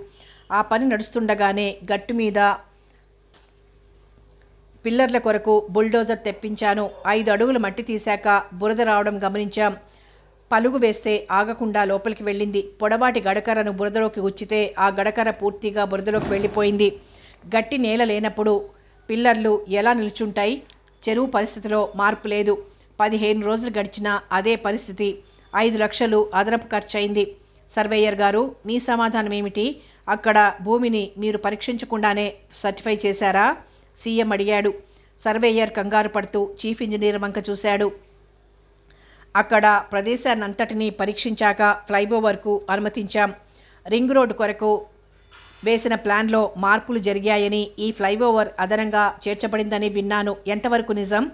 ఆ పని నడుస్తుండగానే గట్టు మీద పిల్లర్ల కొరకు బుల్డోజర్ తెప్పించాను. 5 అడుగులు మట్టి తీశాక బురద రావడం గమనించాం. పలుగు వేస్తే ఆగకుండా లోపలికి వెళ్ళింది. పొడవాటి గడకరను బురదలోకి ఉచ్చితే ఆ గడకర పూర్తిగా బురదలోకి వెళ్ళిపోయింది. గట్టి నేల లేనప్పుడు పిల్లర్లు ఎలా నిల్చుంటాయి? చెరువు పరిస్థితిలో మార్పు లేదు. 15 రోజులు గడిచినా అదే పరిస్థితి. 5 లక్షలు అదనపు ఖర్చయింది. సర్వేయర్ గారు, మీ సమాధానం ఏమిటి? అక్కడ భూమిని మీరు పరీక్షించకుండానే సర్టిఫై చేశారా? సీఎం అడిగాడు. సర్వేయర్ కంగారు పడుతూ చీఫ్ ఇంజనీర్ వంక చూశాడు. అక్కడ ప్రదేశాన్నంతటినీ పరీక్షించాక ఫ్లైఓవర్కు అనుమతించాం. రింగ్ రోడ్డు కొరకు వేసిన ప్లాన్లో మార్పులు జరిగాయని, ఈ ఫ్లైఓవర్ అదనంగా చేర్చబడిందని విన్నాను. ఎంతవరకు నిజం?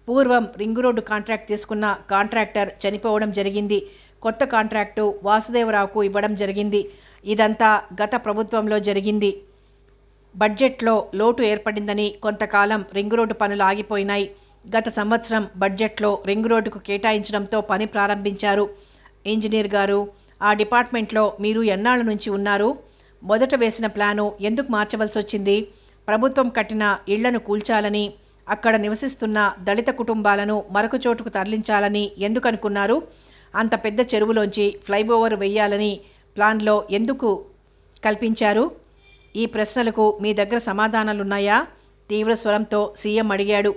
పూర్వం రింగ్ రోడ్డు కాంట్రాక్ట్ తీసుకున్న కాంట్రాక్టర్ చనిపోవడం జరిగింది. కొత్త కాంట్రాక్టు వాసుదేవరావుకు ఇవ్వడం జరిగింది. ఇదంతా గత ప్రభుత్వంలో జరిగింది. బడ్జెట్లో లోటు ఏర్పడిందని కొంతకాలం రింగ్ రోడ్డు పనులు ఆగిపోయినాయి. గత సంవత్సరం బడ్జెట్లో రింగ్ రోడ్డుకు కేటాయించడంతో పని ప్రారంభించారు. ఇంజనీర్ గారు, ఆ డిపార్ట్మెంట్లో మీరు ఎన్నాళ్ళ నుంచి ఉన్నారు? మొదట వేసిన ప్లాను ఎందుకు మార్చవలసి వచ్చింది? ప్రభుత్వం కట్టిన ఇళ్లను కూల్చాలని, అక్కడ నివసిస్తున్న దళిత కుటుంబాలను మరొక చోటుకు తరలించాలని ఎందుకు అనుకున్నారు? అంత పెద్ద చెరువులోంచి ఫ్లైఓవర్ వెయ్యాలని ప్లాన్లో ఎందుకు కల్పించారు? ఈ ప్రశ్నలకు మీ దగ్గర సమాధానాలున్నాయా? తీవ్ర స్వరంతో సీఎం అడిగాడు.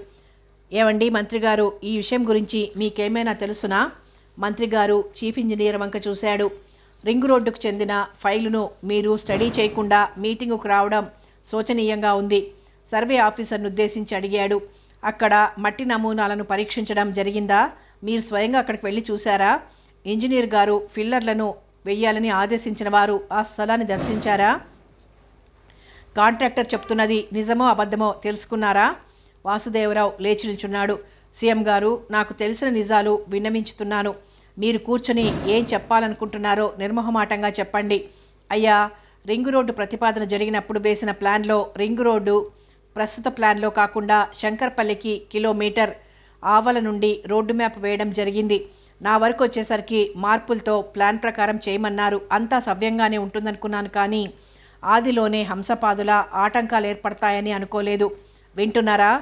ఏవండి మంత్రిగారు, ఈ విషయం గురించి మీకేమైనా తెలుసునా? మంత్రిగారు చీఫ్ ఇంజనీర్ వంక చూశాడు. రింగ్ రోడ్డుకు చెందిన ఫైలును మీరు స్టడీ చేయకుండా మీటింగుకు రావడం శోచనీయంగా ఉంది. సర్వే ఆఫీసర్ను ఉద్దేశించి అడిగాడు. అక్కడ మట్టి నమూనాలను పరీక్షించడం జరిగిందా? మీరు స్వయంగా అక్కడికి వెళ్ళి చూశారా? ఇంజనీర్ గారు ఫిల్లర్లను వెయ్యాలని ఆదేశించిన వారు ఆ స్థలాన్ని దర్శించారా? కాంట్రాక్టర్ చెప్తున్నది నిజమో అబద్ధమో తెలుసుకున్నారా? వాసుదేవరావు లేచి నిల్చున్నాడు. సీఎం గారు, నాకు తెలిసిన నిజాలు విన్నవించుతున్నాను. మీరు కూర్చొని ఏం చెప్పాలనుకుంటున్నారో నిర్మోహమాటంగా చెప్పండి. అయ్యా, రింగు రోడ్డు ప్రతిపాదన జరిగినప్పుడు వేసిన ప్లాన్లో రింగు రోడ్డు ప్రస్తుత ప్లాన్లో కాకుండా శంకర్పల్లికి కిలోమీటర్ ఆవల నుండి రోడ్డు మ్యాప్ వేయడం జరిగింది. నా వరకు వచ్చేసరికి మార్పులతో ప్లాన్ ప్రకారం చేయమన్నారు. అంతా సవ్యంగానే ఉంటుందనుకున్నాను, కానీ ఆదిలోనే హంసపాదుల ఆటంకాలు ఏర్పడతాయని అనుకోలేదు. వింటున్నారా?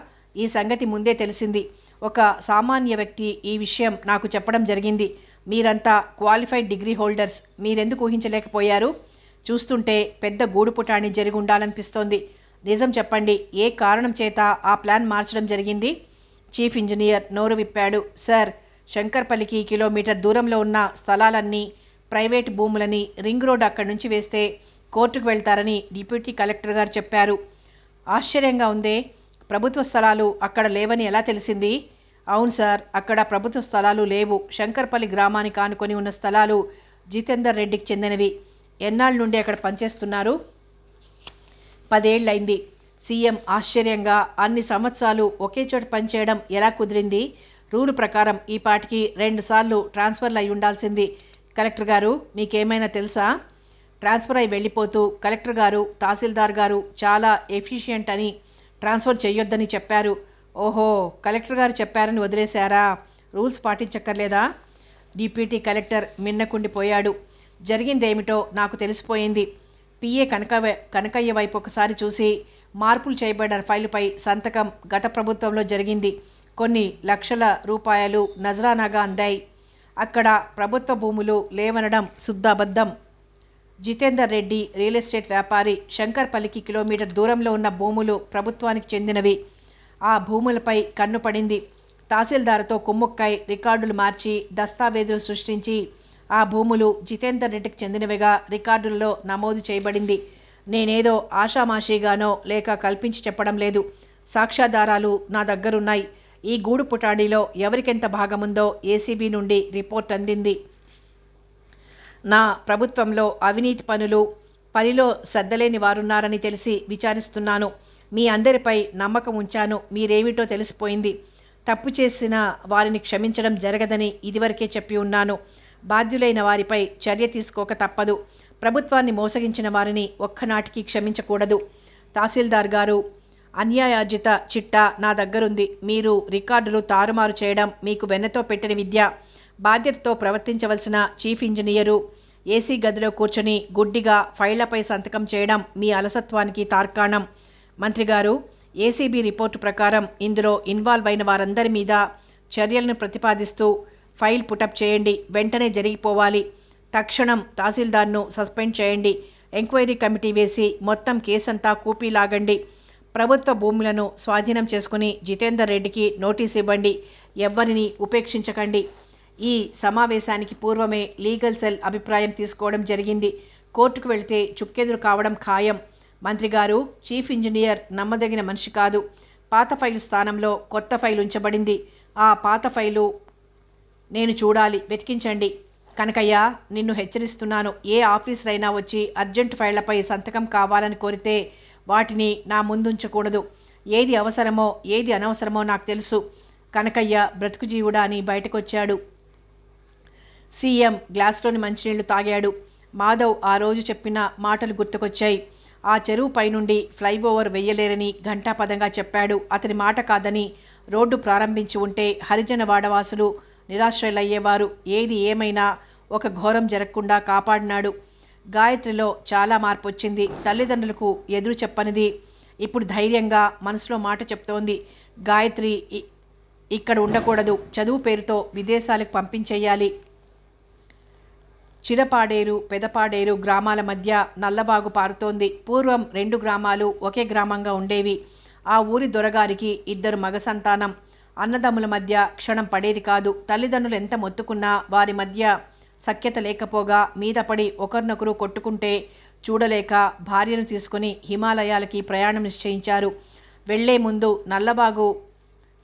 ఈ సంగతి ముందే తెలిసింది. ఒక సామాన్య వ్యక్తి ఈ విషయం నాకు చెప్పడం జరిగింది. మీరంతా క్వాలిఫైడ్ డిగ్రీ హోల్డర్స్, మీరెందుకు ఊహించలేకపోయారు? చూస్తుంటే పెద్ద గూడుపుటాణి జరిగి ఉండాలనిపిస్తోంది. నిజం చెప్పండి, ఏ కారణం చేత ఆ ప్లాన్ మార్చడం జరిగింది? చీఫ్ ఇంజనీర్ నోరు విప్పాడు. సార్, శంకర్పల్లికి కిలోమీటర్ దూరంలో ఉన్న స్థలాలన్నీ ప్రైవేట్ భూములని రింగ్ రోడ్ అక్కడి నుంచి వేస్తే కోర్టుకు వెళ్తారని డిప్యూటీ కలెక్టర్ గారు చెప్పారు. ఆశ్చర్యంగా ఉందే, ప్రభుత్వ స్థలాలు అక్కడ లేవని ఎలా తెలిసింది? అవును సార్, అక్కడ ప్రభుత్వ స్థలాలు లేవు. శంకర్పల్లి గ్రామానికి ఆనుకొని ఉన్న స్థలాలు జితేందర్ రెడ్డికి చెందినవి. ఎన్నాళ్ళ నుండి అక్కడ పనిచేస్తున్నారు? 10 ఏళ్ళైంది. సీఎం ఆశ్చర్యంగా, అన్ని సంవత్సరాలు ఒకే చోట పనిచేయడం ఎలా కుదిరింది? రూలు ప్రకారం ఈ పాటికి 2 సార్లు ట్రాన్స్ఫర్లు అయి ఉండాల్సింది. కలెక్టర్ గారు, మీకేమైనా తెలుసా? ట్రాన్స్ఫర్ అయి వెళ్ళిపోతూ కలెక్టర్ గారు, తహసీల్దార్ గారు చాలా ఎఫిషియెంట్ అని ట్రాన్స్ఫర్ చేయొద్దని చెప్పారు. ఓహో, కలెక్టర్ గారు చెప్పారని వదిలేశారా? రూల్స్ పాటించక్కర్లేదా? డిప్యూటీ కలెక్టర్ మిన్నకుండిపోయాడు. జరిగిందేమిటో నాకు తెలిసిపోయింది. పిఏ కనకయ్య వైపు ఒకసారి చూసి మార్పులు చేయబడిన ఫైలుపై సంతకం గత ప్రభుత్వంలో జరిగింది. కొన్ని లక్షల రూపాయలు నజరానాగా అందాయి. అక్కడ ప్రభుత్వ భూములు లేవనడం శుద్ధాబద్ధం. జితేందర్ రెడ్డి రియల్ ఎస్టేట్ వ్యాపారి. శంకర్పల్లికి కిలోమీటర్ దూరంలో ఉన్న భూములు ప్రభుత్వానికి చెందినవి. ఆ భూములపై కన్ను పడింది. తహసీల్దార్తో కుమ్ముక్కై రికార్డులు మార్చి దస్తావేజులు సృష్టించి ఆ భూములు జితేందర్ రెడ్డికి చెందినవిగా రికార్డుల్లో నమోదు చేయబడింది. నేనేదో ఆషామాషీగానో లేక కల్పించి చెప్పడం లేదు. సాక్ష్యాధారాలు నా దగ్గరున్నాయి. ఈ గూడు పుటాడీలో ఎవరికెంత భాగముందో ఏసీబీ నుండి రిపోర్ట్ అందింది. నా ప్రభుత్వంలో అవినీతి పనిలో శ్రద్ధలేని వారున్నారని తెలిసి విచారిస్తున్నాను. మీ అందరిపై నమ్మకం ఉంచాను. మీరేమిటో తెలిసిపోయింది. తప్పు చేసిన వారిని క్షమించడం జరగదని ఇదివరకే చెప్పి ఉన్నాను. బాధ్యులైన వారిపై చర్య తీసుకోక తప్పదు. ప్రభుత్వాన్ని మోసగించిన వారిని ఒక్కనాటికి క్షమించకూడదు. తహసీల్దార్ గారు, అన్యాయార్జిత చిట్టా నా దగ్గరుంది. మీరు రికార్డులు తారుమారు చేయడం మీకు వెన్నతో పెట్టిన విద్య. బాధ్యతతో ప్రవర్తించవలసిన చీఫ్ ఇంజనీరు ఏసీ గదిలో కూర్చొని గుడ్డిగా ఫైళ్లపై సంతకం చేయడం మీ అలసత్వానికి తార్కాణం. మంత్రి గారు, ఏసీబీ రిపోర్టు ప్రకారం ఇందులో ఇన్వాల్వ్ అయిన వారందరి మీద చర్యలను ప్రతిపాదిస్తూ ఫైల్ పుటప్ చేయండి. వెంటనే జరిగిపోవాలి. తక్షణం తహసీల్దార్ను సస్పెండ్ చేయండి. ఎంక్వైరీ కమిటీ వేసి మొత్తం కేసంతా కూపీలాగండి. ప్రభుత్వ భూములను స్వాధీనం చేసుకుని జితేందర్ రెడ్డికి నోటీస్ ఇవ్వండి. ఎవ్వరిని ఉపేక్షించకండి. ఈ సమావేశానికి పూర్వమే లీగల్ సెల్ అభిప్రాయం తీసుకోవడం జరిగింది. కోర్టుకు వెళితే చుక్కెదురు కావడం ఖాయం. మంత్రి గారు, చీఫ్ ఇంజనీర్ నమ్మదగిన మనిషి కాదు. పాత ఫైలు స్థానంలో కొత్త ఫైలు ఉంచబడింది. ఆ పాత ఫైలు నేను చూడాలి. వెతికించండి. కనకయ్య, నిన్ను హెచ్చరిస్తున్నాను. ఏ ఆఫీసర్ అయినా వచ్చి అర్జెంటు ఫైళ్లపై సంతకం కావాలని కోరితే వాటిని నా ముందుంచకూడదు. ఏది అవసరమో ఏది అనవసరమో నాకు తెలుసు. కనకయ్య బ్రతుకు జీవుడా అని బయటకొచ్చాడు. సీఎం గ్లాస్లోని మంచినీళ్లు తాగాడు. మాధవ్ ఆ రోజు చెప్పిన మాటలు గుర్తుకొచ్చాయి. ఆ చెరువు పైనుండి ఫ్లైఓవర్ వెయ్యలేరని ఘంటాపదంగా చెప్పాడు. అతని మాట కాదని రోడ్డు ప్రారంభించి ఉంటే హరిజన వాడవాసులు నిరాశ్రయులయ్యేవారు. ఏది ఏమైనా ఒక ఘోరం జరగకుండా కాపాడినాడు. గాయత్రిలో చాలా మార్పు వచ్చింది. తల్లిదండ్రులకు ఎదురు చెప్పనిది ఇప్పుడు ధైర్యంగా మనసులో మాట చెప్తోంది. గాయత్రి ఇక్కడ ఉండకూడదు. చదువు పేరుతో విదేశాలకు పంపించేయాలి. చిరపాడేరు, పెదపాడేరు గ్రామాల మధ్య నల్లబాగు పారుతోంది. పూర్వం 2 గ్రామాలు ఒకే గ్రామంగా ఉండేవి. ఆ ఊరి దొరగారికి 2 మగ సంతానం. అన్నదమ్ముల మధ్య క్షణం పడేది కాదు. తల్లిదండ్రులు ఎంత మొత్తుకున్నా వారి మధ్య సఖ్యత లేకపోగా మీద పడి ఒకరినొకరు కొట్టుకుంటే చూడలేక భార్యను తీసుకుని హిమాలయాలకి ప్రయాణం నిశ్చయించారు. వెళ్లే ముందు నల్లబాగు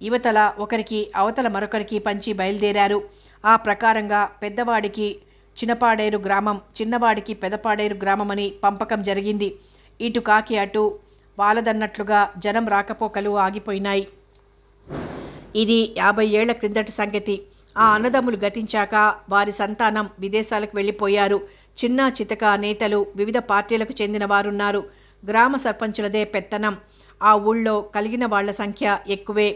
యువతల ఒకరికి అవతల మరొకరికి పంచి బయలుదేరారు. ఆ ప్రకారంగా పెద్దవాడికి చిన్నపాడేరు గ్రామం, చిన్నవాడికి పెదపాడేరు గ్రామమని పంపకం జరిగింది. ఇటు కాకి అటు వాలదన్నట్లుగా జనం రాకపోకలు ఆగిపోయినాయి. ఇది 50 ఏళ్ల క్రిందటి సంగతి. ఆ అన్నదమ్ములు గతించాక వారి సంతానం విదేశాలకు వెళ్ళిపోయారు. చిన్న చితక నేతలు, వివిధ పార్టీలకు చెందిన వారున్నారు. గ్రామ సర్పంచులదే పెత్తనం. ఆ ఊళ్ళో కలిగిన వాళ్ల సంఖ్య ఎక్కువే.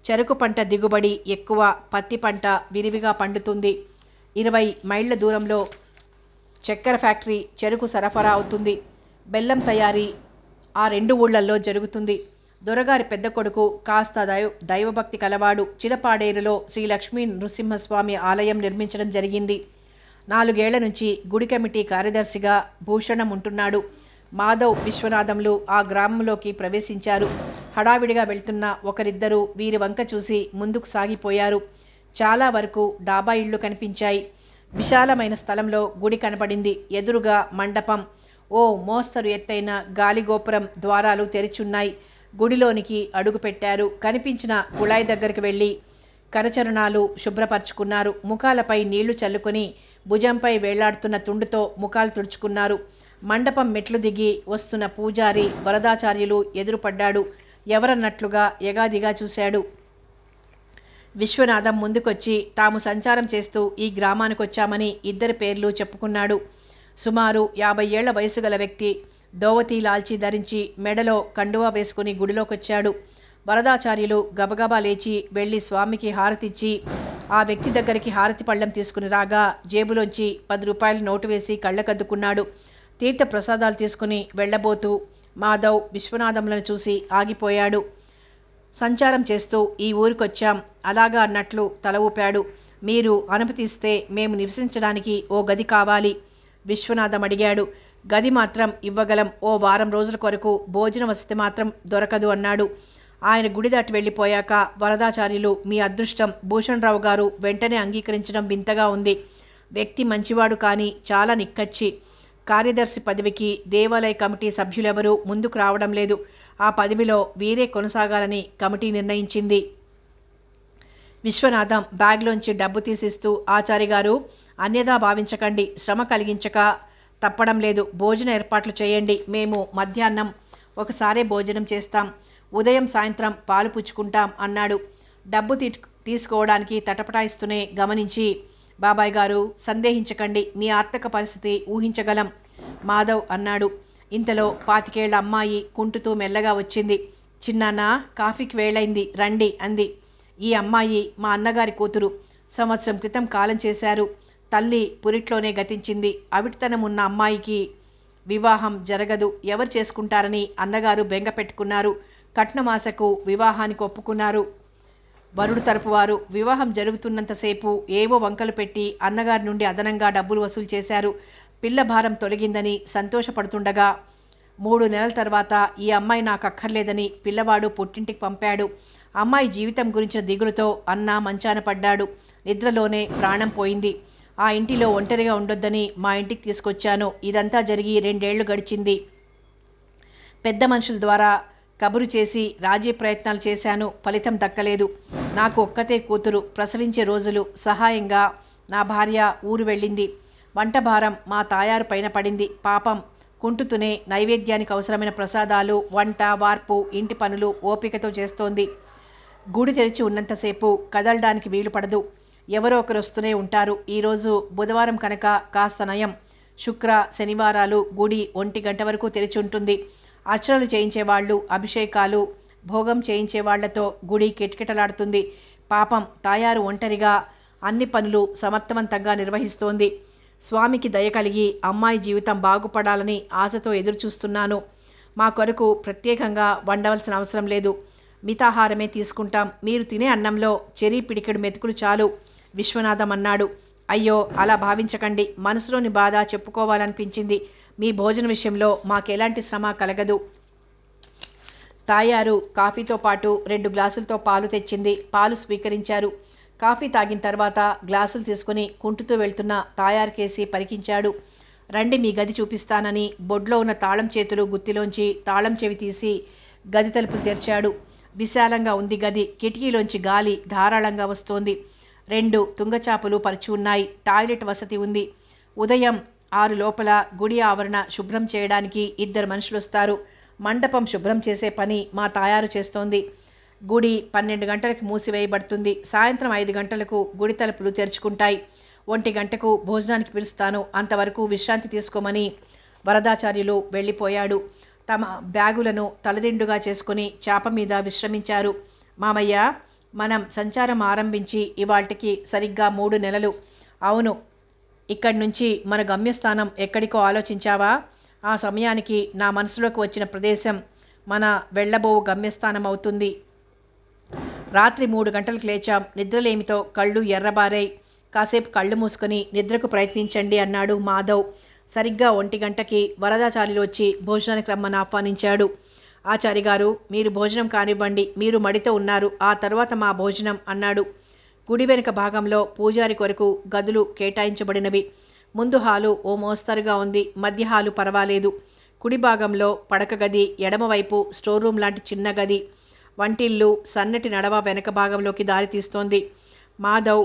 చెరుకు పంట దిగుబడి ఎక్కువ. పత్తి పంట విరివిగా పండుతుంది. 20 మైళ్ళ దూరంలో చక్కెర ఫ్యాక్టరీ, చెరుకు సరఫరా అవుతుంది. బెల్లం తయారీ ఆ 2 ఊళ్ళల్లో జరుగుతుంది. దొరగారి పెద్ద కొడుకు కాస్త దైవభక్తి కలవాడు. చిరపాడేరులో శ్రీ లక్ష్మీ నృసింహస్వామి ఆలయం నిర్మించడం జరిగింది. 4 ఏళ్ల నుంచి గుడి కమిటీ కార్యదర్శిగా భూషణం ఉంటున్నాడు. మాధవ్, విశ్వనాథంలు ఆ గ్రామంలోకి ప్రవేశించారు. హడావిడిగా వెళ్తున్న ఒకరిద్దరు వీరి వంక చూసి ముందుకు సాగిపోయారు. చాలా వరకు డాబా ఇళ్ళు కనిపించాయి. విశాలమైన స్థలంలో గుడి కనపడింది. ఎదురుగా మండపం. ఓ మోస్తరు ఎత్తైన గాలిగోపురం, ద్వారాలు తెరిచున్నాయి. గుడిలోనికి అడుగు పెట్టారు. కనిపించిన కుళాయి దగ్గరికి వెళ్ళి కరచరణాలు శుభ్రపరుచుకున్నారు. ముఖాలపై నీళ్లు చల్లుకొని భుజంపై వేళ్లాడుతున్న తుండుతో ముఖాలు తుడుచుకున్నారు. మండపం మెట్లు దిగి వస్తున్న పూజారి వరదాచార్యులు ఎదురుపడ్డాడు. ఎవరన్నట్లుగా ఎగాదిగా చూశాడు. విశ్వనాథం ముందుకొచ్చి తాము సంచారం చేస్తూ ఈ గ్రామానికొచ్చామని ఇద్దరి పేర్లు చెప్పుకున్నాడు. సుమారు 50 ఏళ్ల వయసు గల వ్యక్తి దోవతి లాల్చి ధరించి మెడలో కండువా వేసుకుని గుడిలోకొచ్చాడు. వరదాచార్యులు గబగబా లేచి వెళ్ళి స్వామికి హారతిచ్చి ఆ వ్యక్తి దగ్గరికి హారతి పళ్ళెం తీసుకుని రాగా జేబులోంచి 10 రూపాయల నోటు వేసి కళ్ళకద్దుకున్నాడు. తీర్థ ప్రసాదాలు తీసుకుని వెళ్లబోతూ మాధవ్ విశ్వనాథంలను చూసి ఆగిపోయాడు. సంచారం చేస్తూ ఈ ఊరికొచ్చాం అలాగా అన్నట్లు తల ఊపాడు. మీరు అనుమతిస్తే మేము నివసించడానికి ఓ గది కావాలి విశ్వనాథం అడిగాడు. గది మాత్రం ఇవ్వగలం, ఓ వారం రోజుల కొరకు భోజన వసతి మాత్రం దొరకదు అన్నాడు. ఆయన గుడి దాటి వెళ్ళిపోయాక వరదాచార్యులు మీ అదృష్టం భూషణరావు గారు వెంటనే అంగీకరించడం వింతగా ఉంది. వ్యక్తి మంచివాడు కానీ చాలా నిక్కచ్చి. కార్యదర్శి పదవికి దేవాలయ కమిటీ సభ్యులెవరూ ముందుకు రావడం లేదు. ఆ పదవిలో వీరే కొనసాగాలని కమిటీ నిర్ణయించింది. విశ్వనాథం బ్యాగ్లోంచి డబ్బు తీసిస్తూ ఆచారి గారు అన్యదా భావించకండి, శ్రమ కలిగించక తప్పడం లేదు. భోజన ఏర్పాట్లు చేయండి. మేము మధ్యాహ్నం ఒకసారే భోజనం చేస్తాం, ఉదయం సాయంత్రం పాలు పుచ్చుకుంటాం అన్నాడు. డబ్బు తీసుకోవడానికి తటపటాయిస్తూనే గమనించి బాబాయ్ గారు సందేహించకండి, మీ ఆర్థిక పరిస్థితి ఊహించగలం మాధవ్ అన్నాడు. ఇంతలో 25 ఏళ్ల అమ్మాయి కుంటుతూ మెల్లగా వచ్చింది. చిన్నాన్న కాఫీకి వేళైంది రండి అంది. ఈ అమ్మాయి మా అన్నగారి కూతురు. సంవత్సరం క్రితం కాలం చేశారు. తల్లి పురిట్లోనే గతించింది. అవిటితనం ఉన్న అమ్మాయికి వివాహం జరగదు. ఎవరు చేసుకుంటారని అన్నగారు బెంగ పెట్టుకున్నారు. కట్నమాసకు వివాహానికి ఒప్పుకున్నారు. వరుడు తరపు వారు వివాహం జరుగుతున్నంతసేపు ఏవో వంకలు పెట్టి అన్నగారి నుండి అదనంగా డబ్బులు వసూలు చేశారు. పిల్ల భారం తొలగిందని సంతోషపడుతుండగా 3 నెలల తర్వాత ఈ అమ్మాయి నాకు అక్కర్లేదని పిల్లవాడు పుట్టింటికి పంపాడు. అమ్మాయి జీవితం గురించిన దిగులుతో అన్న మంచాన పడ్డాడు. నిద్రలోనే ప్రాణం పోయింది. ఆ ఇంటిలో ఒంటరిగా ఉండొద్దని మా ఇంటికి తీసుకొచ్చాను. ఇదంతా జరిగి 2 ఏళ్లు గడిచింది. పెద్ద మనుషుల ద్వారా కబురు చేసి రాజీ ప్రయత్నాలు చేశాను. ఫలితం దక్కలేదు. నాకు ఒక్కతే కూతురు. ప్రసవించే రోజులు సహాయంగా నా భార్య ఊరు వెళ్ళింది. వంట భారం మా తాయారు పైన పడింది. పాపం కుంటుతూనే నైవేద్యానికి అవసరమైన ప్రసాదాలు, వంట, వార్పు, ఇంటి పనులు ఓపికతో చేస్తోంది. గుడి తెరిచి ఉన్నంతసేపు కదలడానికి వీలు పడదు. ఎవరో ఒకరు వస్తూనే ఉంటారు. ఈరోజు బుధవారం కనుక కాస్త నయం. శుక్ర శనివారాలు గుడి 1 గంట వరకు తెరిచి ఉంటుంది. అర్చనలు చేయించేవాళ్ళు, అభిషేకాలు, భోగం చేయించేవాళ్లతో గుడి కిటకిటలాడుతుంది. పాపం తాయారు ఒంటరిగా అన్ని పనులు సమర్థవంతంగా నిర్వహిస్తోంది. స్వామికి దయ కలిగి అమ్మాయి జీవితం బాగుపడాలని ఆశతో ఎదురుచూస్తున్నాను. మా కొరకు ప్రత్యేకంగా వండవలసిన అవసరం లేదు. మితాహారమే తీసుకుంటాం. మీరు తినే అన్నంలో చెరీ పిడికెడు మెతుకులు చాలు విశ్వనాథం అన్నాడు. అయ్యో అలా భావించకండి. మనసులోని బాధ చెప్పుకోవాలనిపించింది. మీ భోజన విషయంలో మాకెలాంటి శ్రమ కలగదు. తాయారు కాఫీతో పాటు 2 గ్లాసులతో పాలు తెచ్చింది. పాలు స్వీకరించారు. కాఫీ తాగిన తర్వాత గ్లాసులు తీసుకుని కుంటుతూ వెళ్తున్న తాయారు కేసి పరికించాడు. రండి మీ గది చూపిస్తానని బొడ్లో ఉన్న తాళం చేతులు గుత్తిలోంచి తాళం చెవి తీసి గది తలుపులు తెరిచాడు. విశాలంగా ఉంది గది. కిటికీలోంచి గాలి ధారాళంగా వస్తోంది. 2 తుంగచాపలు పరిచి ఉన్నాయి. టాయిలెట్ వసతి ఉంది. ఉదయం 6 లోపల గుడి ఆవరణ శుభ్రం చేయడానికి 2 మనుషులు వస్తారు. మండపం శుభ్రం చేసే పని మా తాయారు చేస్తోంది. గుడి 12 గంటలకు మూసివేయబడుతుంది. సాయంత్రం 5 గంటలకు గుడి తలుపులు తెరుచుకుంటాయి. 1 గంటకు భోజనానికి పిలుస్తాను. అంతవరకు విశ్రాంతి తీసుకోమని వరదాచార్యులు వెళ్ళిపోయాడు. తమ బ్యాగులను తలదిండుగా చేసుకుని చాప మీద విశ్రమించారు. మామయ్య, మనం సంచారం ఆరంభించి ఇవాళ్టికి సరిగ్గా 3 నెలలు. అవును. ఇక్కడి నుంచి మన గమ్యస్థానం ఎక్కడికో ఆలోచించావా? ఆ సమయానికి నా మనసులోకి వచ్చిన ప్రదేశం మన వెళ్ళబోవు గమ్యస్థానం అవుతుంది. రాత్రి 3 గంటలకు లేచాం. నిద్రలేమితో కళ్ళు ఎర్రబారాయి. కాసేపు కళ్ళు మూసుకొని నిద్రకు ప్రయత్నించండి అన్నాడు మాధవ్. సరిగ్గా 1 గంటకి వరదాచార్యులు వచ్చి భోజనానికి రమ్మని ఆహ్వానించాడు. ఆచారి గారు, మీరు భోజనం కానివ్వండి, మీరు మడితో ఉన్నారు, ఆ తర్వాత మా భోజనం అన్నాడు. గుడి వెనుక భాగంలో పూజారి కొరకు గదులు కేటాయించబడినవి. ముందు హాలు ఓ మోస్తరుగా ఉంది. మధ్య హాలు పర్వాలేదు. కుడి భాగంలో పడక గది, ఎడమవైపు స్టోర్ రూమ్ లాంటి చిన్న గది, వంటిల్లు సన్నటి నడవ వెనక భాగంలోకి దారితీస్తోంది. మాధవ్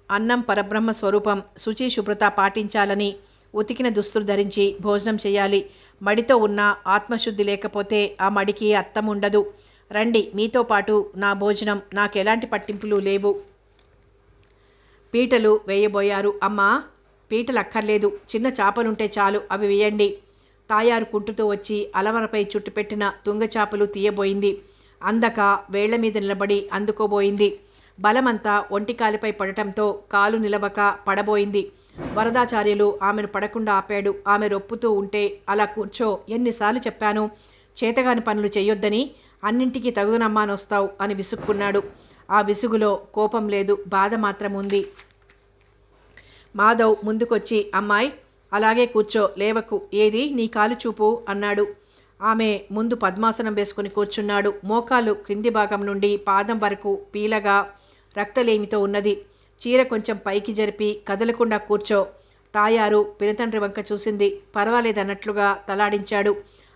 అన్నం పరబ్రహ్మ స్వరూపం, శుచి శుభ్రత పాటించాలని ఉతికిన దుస్తులు ధరించి భోజనం చేయాలి. మడితో ఉన్న ఆత్మశుద్ధి లేకపోతే ఆ మడికి అర్థం ఉండదు. రండి, మీతో పాటు నా భోజనం, నాకెలాంటి పట్టింపులు లేవు. పీటలు వేయబోయారు. అమ్మా, పీటలు అక్కర్లేదు, చిన్న చాపలుంటే చాలు, అవి వేయండి. తాయారు కుంటుతూ వచ్చి అలవరపై చుట్టుపెట్టిన తుంగచాపలు తీయబోయింది. అందక వేళ్ల మీద నిలబడి అందుకోబోయింది. బలమంతా ఒంటికాలిపై పడటంతో కాలు నిలవక పడబోయింది. వరదాచార్యులు ఆమెను పడకుండా ఆపాడు. ఆమె రొప్పుతూ ఉంటే, అలా కూర్చో, ఎన్నిసార్లు చెప్పాను చేతగాని పనులు చెయ్యొద్దని, అన్నింటికీ తగుదనమ్మానొస్తావు అని విసుక్కున్నాడు. ఆ విసుగులో కోపం లేదు, బాధ మాత్రం ఉంది. మాధవ్ ముందుకొచ్చి, అమ్మాయి అలాగే కూర్చో, లేవకు, ఏది నీ కాలు చూపు అన్నాడు. ఆమె ముందు పద్మాసనం వేసుకుని కూర్చున్నాడు. మోకాలు క్రింది భాగం నుండి పాదం వరకు పీలగా రక్తలేమితో ఉన్నది. చీర కొంచెం పైకి జరిపి కదలకుండా కూర్చో. తాయారు పినతండ్రి వంక చూసింది. పర్వాలేదన్నట్లుగా తలాడించాడు.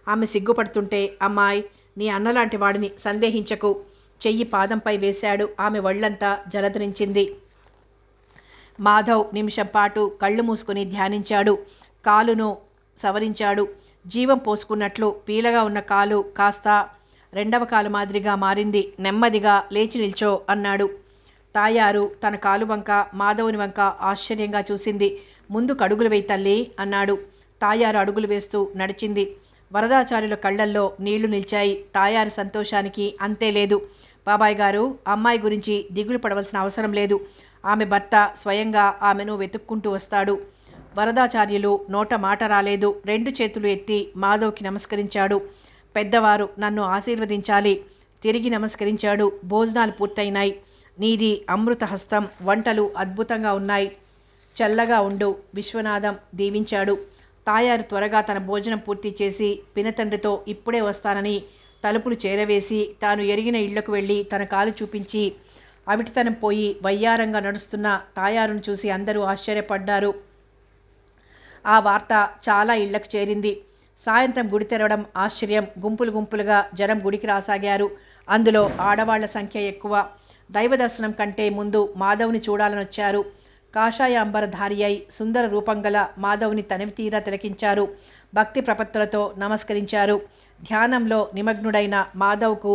ఆమె సిగ్గుపడుతుంటే, అమ్మాయి, నీ అన్నలాంటి వాడిని సందేహించకు. చెయ్యి పాదంపై వేశాడు. ఆమె ఒళ్ళంతా జలధరించింది. మాధవ్ నిమిషం పాటు కళ్ళు మూసుకుని ధ్యానించాడు. కాలును సవరించాడు. జీవం పోసుకున్నట్లు పీలగా ఉన్న కాలు కాస్త రెండవ కాలు మాదిరిగా మారింది. నెమ్మదిగా లేచి నిల్చో అన్నాడు. తాయారు తన కాలు వంక మాధవుని వంక ఆశ్చర్యంగా చూసింది. ముందు కడుగులు వేయి తల్లి అన్నాడు. తాయారు అడుగులు వేస్తూ నడిచింది. వరదాచార్యుల కళ్ళల్లో నీళ్లు నిలిచాయి. తాయారు సంతోషానికి అంతే లేదు. బాబాయ్ గారు, అమ్మాయి గురించి దిగులు పడవలసిన అవసరం లేదు. ఆమె భర్త స్వయంగా ఆమెను వెతుక్కుంటూ వస్తాడు. వరదాచార్యులు నోట మాట రాలేదు. రెండు చేతులు ఎత్తి మాధవ్కి నమస్కరించాడు. పెద్దవారు నన్ను ఆశీర్వదించాలి. తిరిగి నమస్కరించాడు. భోజనాలు పూర్తయినాయి. నీది అమృత హస్తం, వంటలు అద్భుతంగా ఉన్నాయి, చల్లగా ఉండు, విశ్వనాథం దీవించాడు. తాయారు త్వరగా తన భోజనం పూర్తి చేసి పినతండ్రితో ఇప్పుడే వస్తానని తలుపులు చేరవేసి తాను ఎరిగిన ఇళ్లకు వెళ్ళి తన కాలు చూపించి అవిటితనం పోయి వయ్యారంగా నడుస్తున్న తాయారును చూసి అందరూ ఆశ్చర్యపడ్డారు. ఆ వార్త చాలా ఇళ్లకు చేరింది. సాయంత్రం గుడి తెరవడం ఆశ్చర్యం. గుంపులు గుంపులుగా జనం గుడికి రాసాగారు. అందులో ఆడవాళ్ల సంఖ్య ఎక్కువ. దైవ దర్శనం కంటే ముందు మాధవ్ని చూడాలనొచ్చారు. కాషాయ అంబరధారి అయి సుందర రూపంగల మాధవ్ని తనివి తీరా తిలకించారు. భక్తి ప్రపత్తులతో నమస్కరించారు. ధ్యానంలో నిమగ్నుడైన మాధవ్కు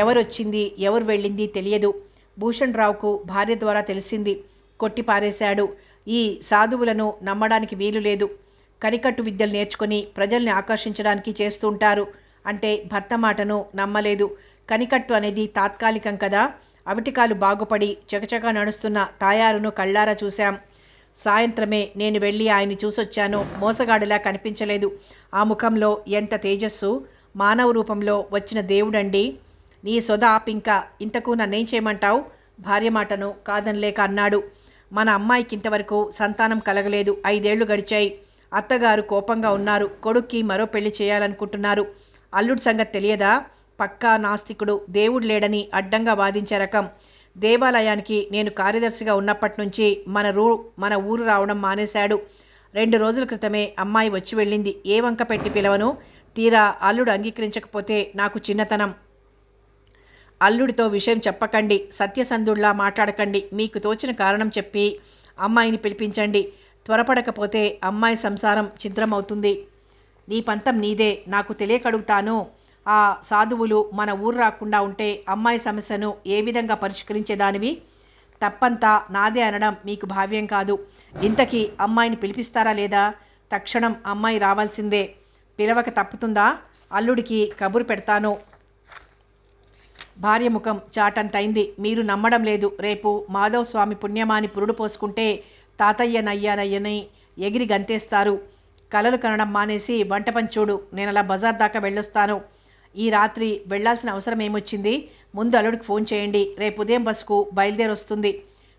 ఎవరొచ్చింది ఎవరు వెళ్ళింది తెలియదు. భూషణ్ రావుకు భార్య ద్వారా తెలిసింది. కొట్టిపారేశాడు. ఈ సాధువులను నమ్మడానికి వీలు లేదు. కనికట్టు విద్యలు నేర్చుకుని ప్రజల్ని ఆకర్షించడానికి చేస్తుంటారు అంటే భర్త మాటను నమ్మలేదు. కనికట్టు అనేది తాత్కాలికం కదా. అవిటికాలు బాగుపడి చకచకా నడుస్తున్న తాయారును కళ్ళారా చూశాం. సాయంత్రమే నేను వెళ్ళి ఆయన్ని చూసొచ్చాను. మోసగాడిలా కనిపించలేదు. ఆ ముఖంలో ఎంత తేజస్సు! మానవ రూపంలో వచ్చిన దేవుడండి. నీ సొద ఆపింక, ఇంతకు నన్నేం చేయమంటావు? భార్య మాటను కాదనలేక అన్నాడు. మన అమ్మాయికి ఇంతవరకు సంతానం కలగలేదు. 5 ఏళ్లు గడిచాయి. అత్తగారు కోపంగా ఉన్నారు. కొడుక్కి మరో పెళ్లి చేయాలనుకుంటున్నారు. అల్లుడి సంగతి తెలియదా? పక్కా నాస్తికుడు, దేవుడు లేడని అడ్డంగా వాదించే రకం. దేవాలయానికి నేను కార్యదర్శిగా ఉన్నప్పటి నుంచి మన ఊరు రావడం మానేశాడు. 2 రోజుల క్రితమే అమ్మాయి వచ్చి వెళ్ళింది. ఏ వంక పెట్టి పిలవను? తీరా అల్లుడు అంగీకరించకపోతే నాకు చిన్నతనం. అల్లుడితో విషయం చెప్పకండి. సత్యసంధుడిలా మాట్లాడకండి. మీకు తోచిన కారణం చెప్పి అమ్మాయిని పిలిపించండి. త్వరపడకపోతే అమ్మాయి సంసారం ఛిద్రమవుతుంది. నీ పంతం నీదే. నాకు తెలియకడుగుతాను. ఆ సాధువులు మన ఊరు రాకుండా ఉంటే అమ్మాయి సమస్యను ఏ విధంగా పరిష్కరించేదానివి? తప్పంతా నాదే అనడం మీకు భావ్యం కాదు. ఇంతకీ అమ్మాయిని పిలిపిస్తారా లేదా? తక్షణం అమ్మాయి రావాల్సిందే. పిలవక తప్పుతుందా? అల్లుడికి కబురు పెడతాను. భార్య ముఖం చాటంతైంది. మీరు నమ్మడం లేదు. రేపు మాధవ్ స్వామి పుణ్యమాని పురుడు పోసుకుంటే తాతయ్యనయ్యానయ్యని ఎగిరి గంతేస్తారు. కలలు కనడం మానేసి వంట పని చూడు. నేను అలా బజార్ దాకా వెళ్ళొస్తాను. ఈ రాత్రి వెళ్లాల్సిన అవసరం ఏమొచ్చింది? ముందు అల్లుడికి ఫోన్ చేయండి. రేపు ఉదయం బస్సుకు బయలుదేరొస్తుంది.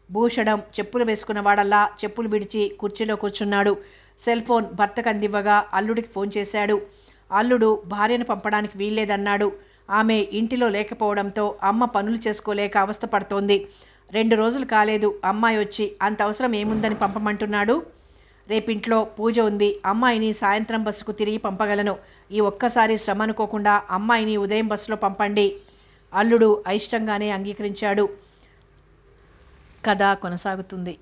భూషణం చెప్పులు వేసుకున్నవాడల్లా చెప్పులు విడిచి కుర్చీలో కూర్చున్నాడు. సెల్ ఫోన్ భర్తకు అందివ్వగా అల్లుడికి ఫోన్ చేశాడు. అల్లుడు భార్యను పంపడానికి వీల్లేదన్నాడు. ఆమె ఇంటిలో లేకపోవడంతో అమ్మ పనులు చేసుకోలేక అవస్థపడుతోంది. 2 రోజులు కాలేదు అమ్మాయి వచ్చి. అంత అవసరం ఏముందని పంపమంటున్నాడు? రేపింట్లో పూజ ఉంది. అమ్మాయిని సాయంత్రం బస్సుకు తిరిగి పంపగలను. ఈ ఒక్కసారి శ్రమ అనుకోకుండా అమ్మాయిని ఉదయం బస్సులో పంపండి. అల్లుడు అయిష్టంగానే అంగీకరించాడు. కథ కొనసాగుతుంది.